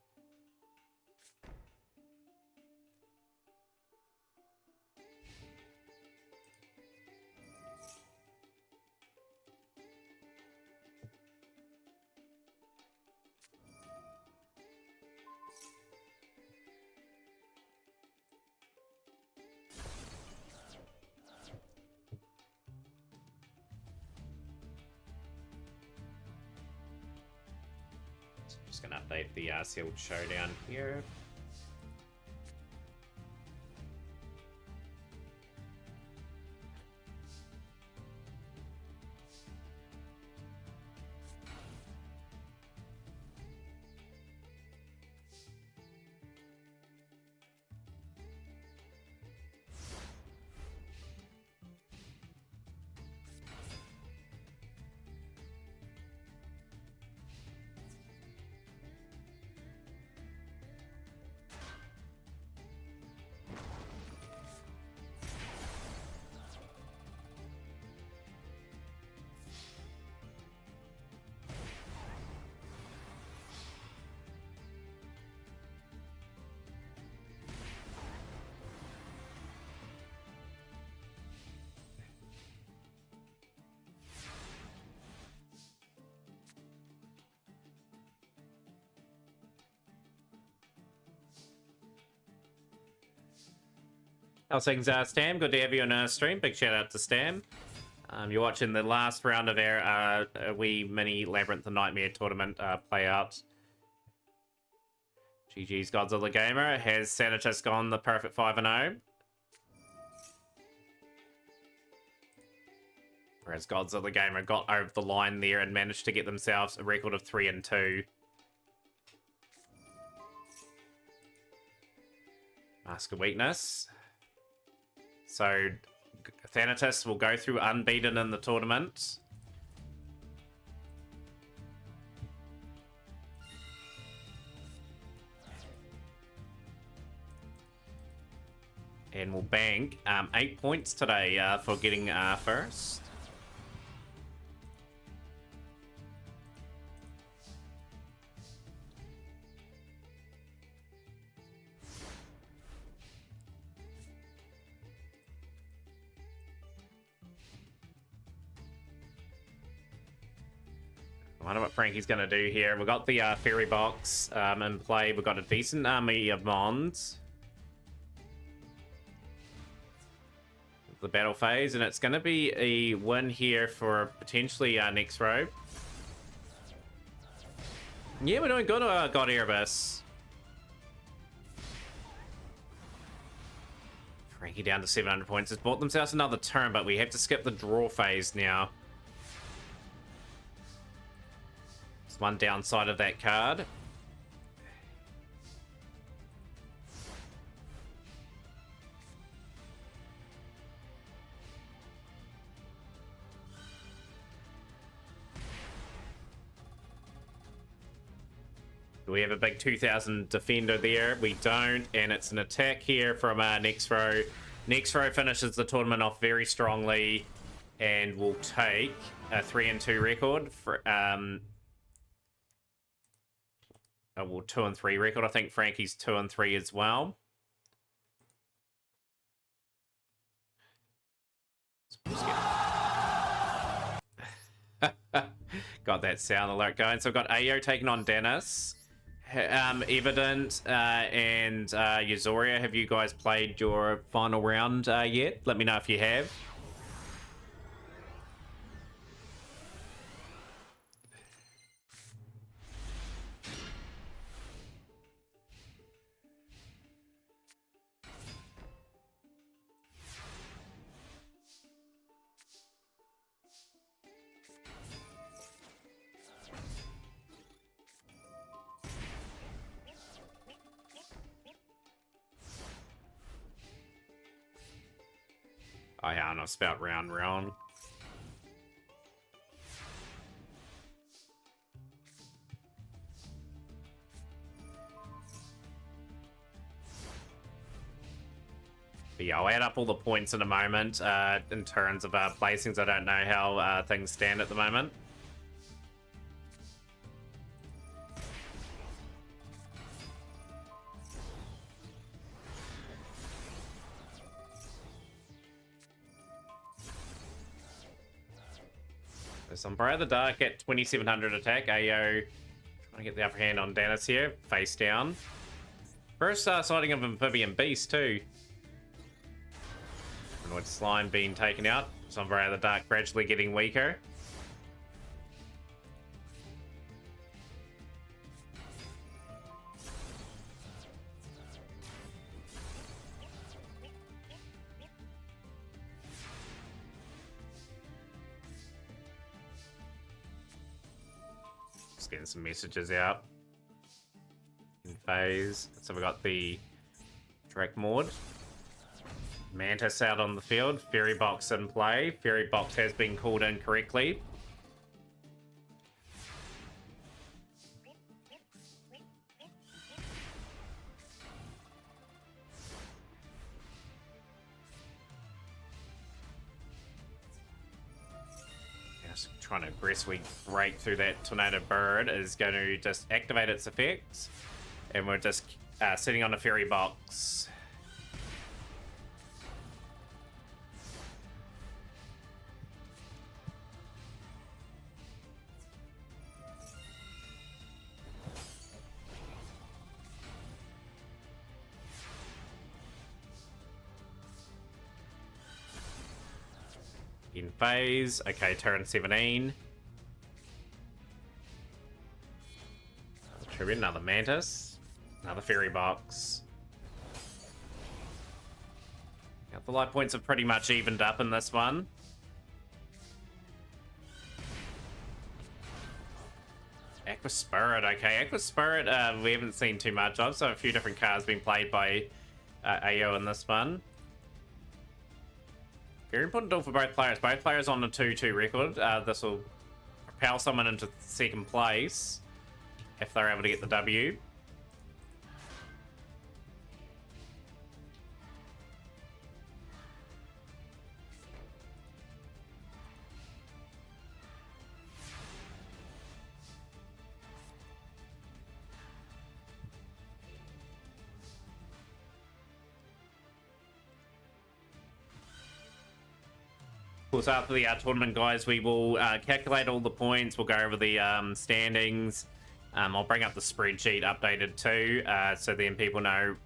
Just gonna update the sealed showdown here. How's things, Stam? Good to have you on our stream. Big shout out to Stam. You're watching the last round of our wee mini Labyrinth and Nightmare tournament play out. GG's Godzilla Gamer. Has Sanitas gone the perfect 5-0? Whereas Godzilla Gamer got over the line there and managed to get themselves a record of 3-2. Mask of Weakness. So, Thanatos will go through unbeaten in the tournament. And we'll bank 8 points today for getting first. I wonder what Frankie's going to do here. We've got the fairy box in play. We've got a decent army of Mons. The battle phase, and it's going to be a win here for potentially next row. Yeah, we're doing good, God Erebus. Frankie down to 700 points. Has bought themselves another turn, but we have to skip the draw phase now. One downside of that card. Do we have a big 2000 defender there? We don't, and it's an attack here from Nexro. Nexro finishes the tournament off very strongly and will take a 3-2 record for well, 2-3 record. I think Frankie's 2-3 as well. Got that sound alert going. So we've got Ayo taking on Dennis. Evident and Yazoria, have you guys played your final round yet? Let me know if you have. Oh yeah, I know, it's about round. But yeah, I'll add up all the points in a moment in terms of placings. I don't know how things stand at the moment. So Umbra the Dark at 2700 attack. Ayo trying to get the upper hand on Dennis here. Face down. First sighting of Amphibian Beast too. With Slime being taken out. So Umbra the Dark gradually getting weaker. Getting some messages out in phase. So we got the Direct Mord. Mantis out on the field. Fairy Box in play. Fairy Box has been called in correctly. Trying to aggressively break through that Tornado Bird is going to just activate its effects, and we're just sitting on a Fairy Box. In phase. Okay, turn 17. Tribute, another Mantis. Another Fairy Box. The life points have pretty much evened up in this one. Aqua Spirit, okay. Aqua Spirit, we haven't seen too much of, so a few different cards being played by Ayo in this one. Very important duel for both players. Both players on the 2-2 record. This will propel someone into second place if they're able to get the W. So after the tournament, guys, we will calculate all the points. We'll go over the standings. I'll bring up the spreadsheet updated too, so then people know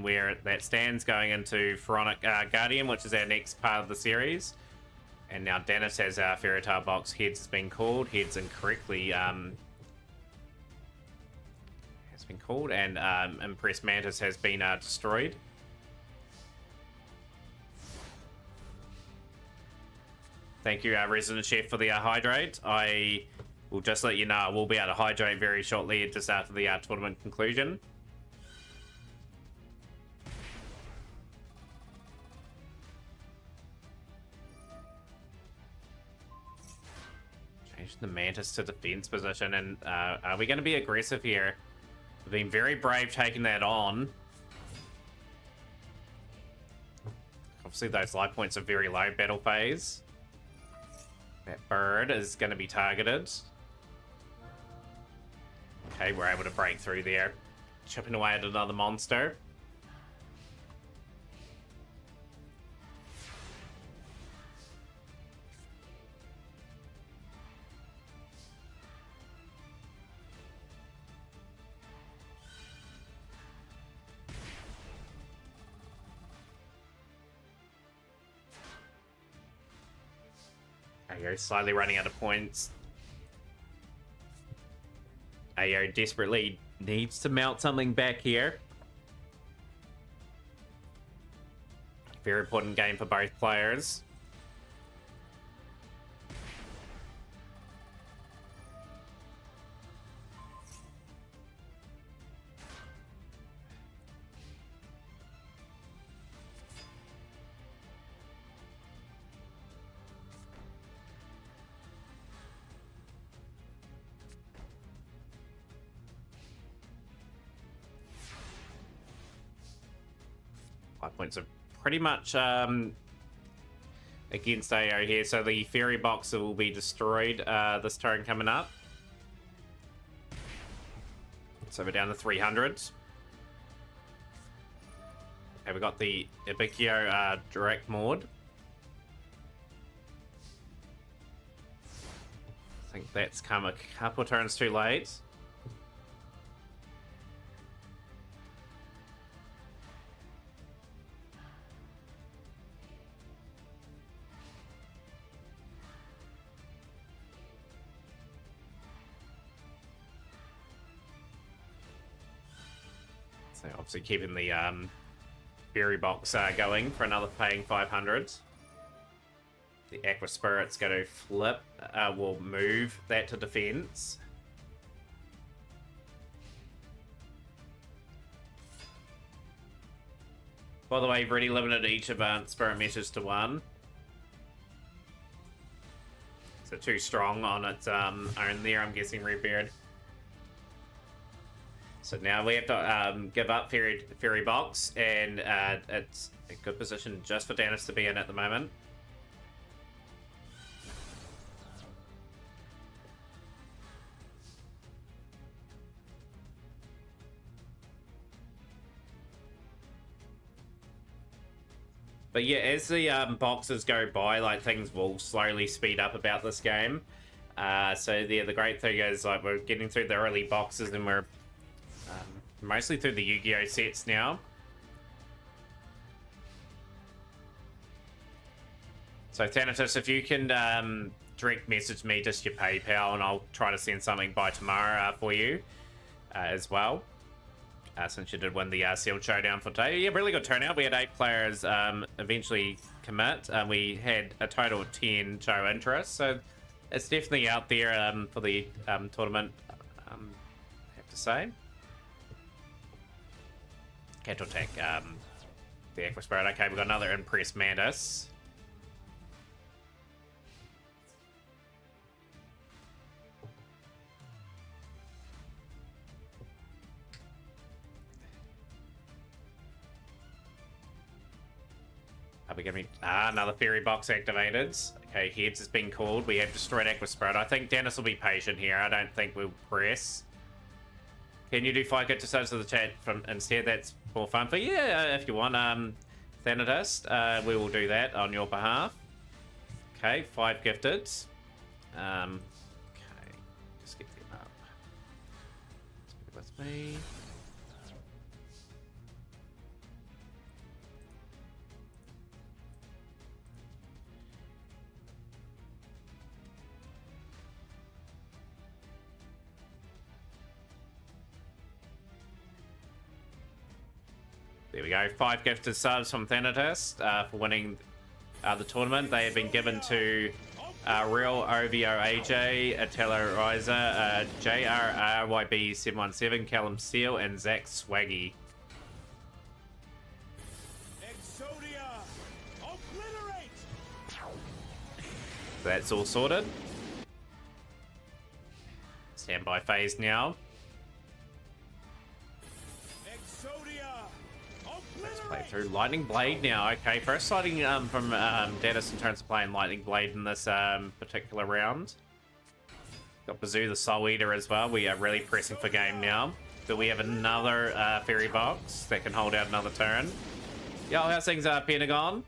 where that stands going into Pharaonic Guardian, which is our next part of the series. And now Dennis has our Fairy Tail Box. Heads has been called. Heads incorrectly has been called, and Impressed Mantis has been destroyed. Thank you, Resident Chef, for the hydrate. I will just let you know I will be able to hydrate very shortly, just after the tournament conclusion. Change the Mantis to defense position, and are we going to be aggressive here? been very brave taking that on. Obviously, those life points are very low battle phase. That bird is going to be targeted. Okay, we're able to break through there. Chipping away at another monster. Ayo slightly running out of points. Ayo desperately needs to mount something back here. Very important game for both players. Points are pretty much against AO here, so the fairy box will be destroyed this turn coming up. So we're down to 300. Okay, we got the Ibikio direct mod. I think that's come a couple turns too late. So obviously keeping the fairy box going for another paying 500. The Aqua Spirit's going to flip. We'll move that to defense. By the way, you've already limited each advanced spirit measures to 1. So too strong on its own there, I'm guessing, Redbeard. So now we have to give up Fairy Box, and it's a good position just for Dennis to be in at the moment. But yeah, as the boxes go by, like, things will slowly speed up about this game. So yeah, the great thing is, like, we're getting through the early boxes and we're mostly through the Yu-Gi-Oh sets now. So Thanatos, if you can direct message me just your PayPal, and I'll try to send something by tomorrow for you as well. Since you did win the sealed showdown for today. Yeah, really good turnout. We had 8 players eventually commit. We had a total of 10 show interest, so it's definitely out there for the tournament, I have to say. Cattle Tech, the Aqua Spirit. Okay, we've got another Impress Mantis. Are we going to be... another Fairy Box activated. Okay, Heads has been called. We have destroyed Aqua Spirit. I think Dennis will be patient here. I don't think we'll press. Can you do 5 gifted subs to the chat from instead? That's more fun for you. Yeah, if you want, Thanatos, we will do that on your behalf. Okay, 5 gifted. Okay, just get them up. Let's be with me. There we go. 5 gifted subs from Thanatos for winning the tournament. They have been given to Real OVO AJ, Atella Riser, JRRYB717, Callum Seal, and Zach Swaggy. That's all sorted. Standby phase now. Play through Lightning Blade now. Okay, first sighting from Dennis in terms of playing Lightning Blade in this particular round. Got Bazoo the Soul Eater as well. We are really pressing for game now. Do we have another Fairy Box that can hold out another turn? Yo, how's things, Pentagon?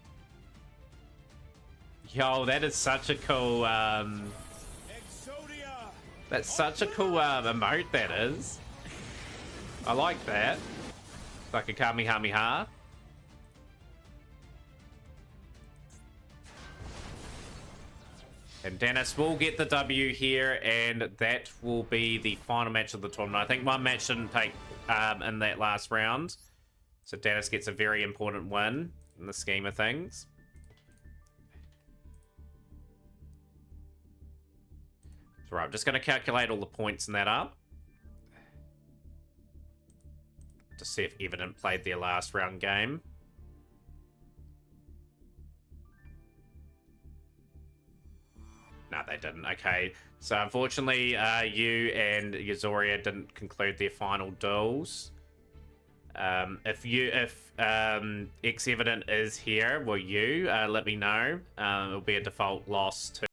Yo, that is such a cool... that's such a cool emote, that is. I like that. It's like a Kamehameha. And Dennis will get the W here, and that will be the final match of the tournament. I think one match didn't take in that last round. So Dennis gets a very important win in the scheme of things. So right, I'm just going to calculate all the points in that up. To see if Evident played their last round game. No, they didn't. Okay, so unfortunately, you and Yazoria didn't conclude their final duels. If X Evident is here, will you let me know? It'll be a default loss to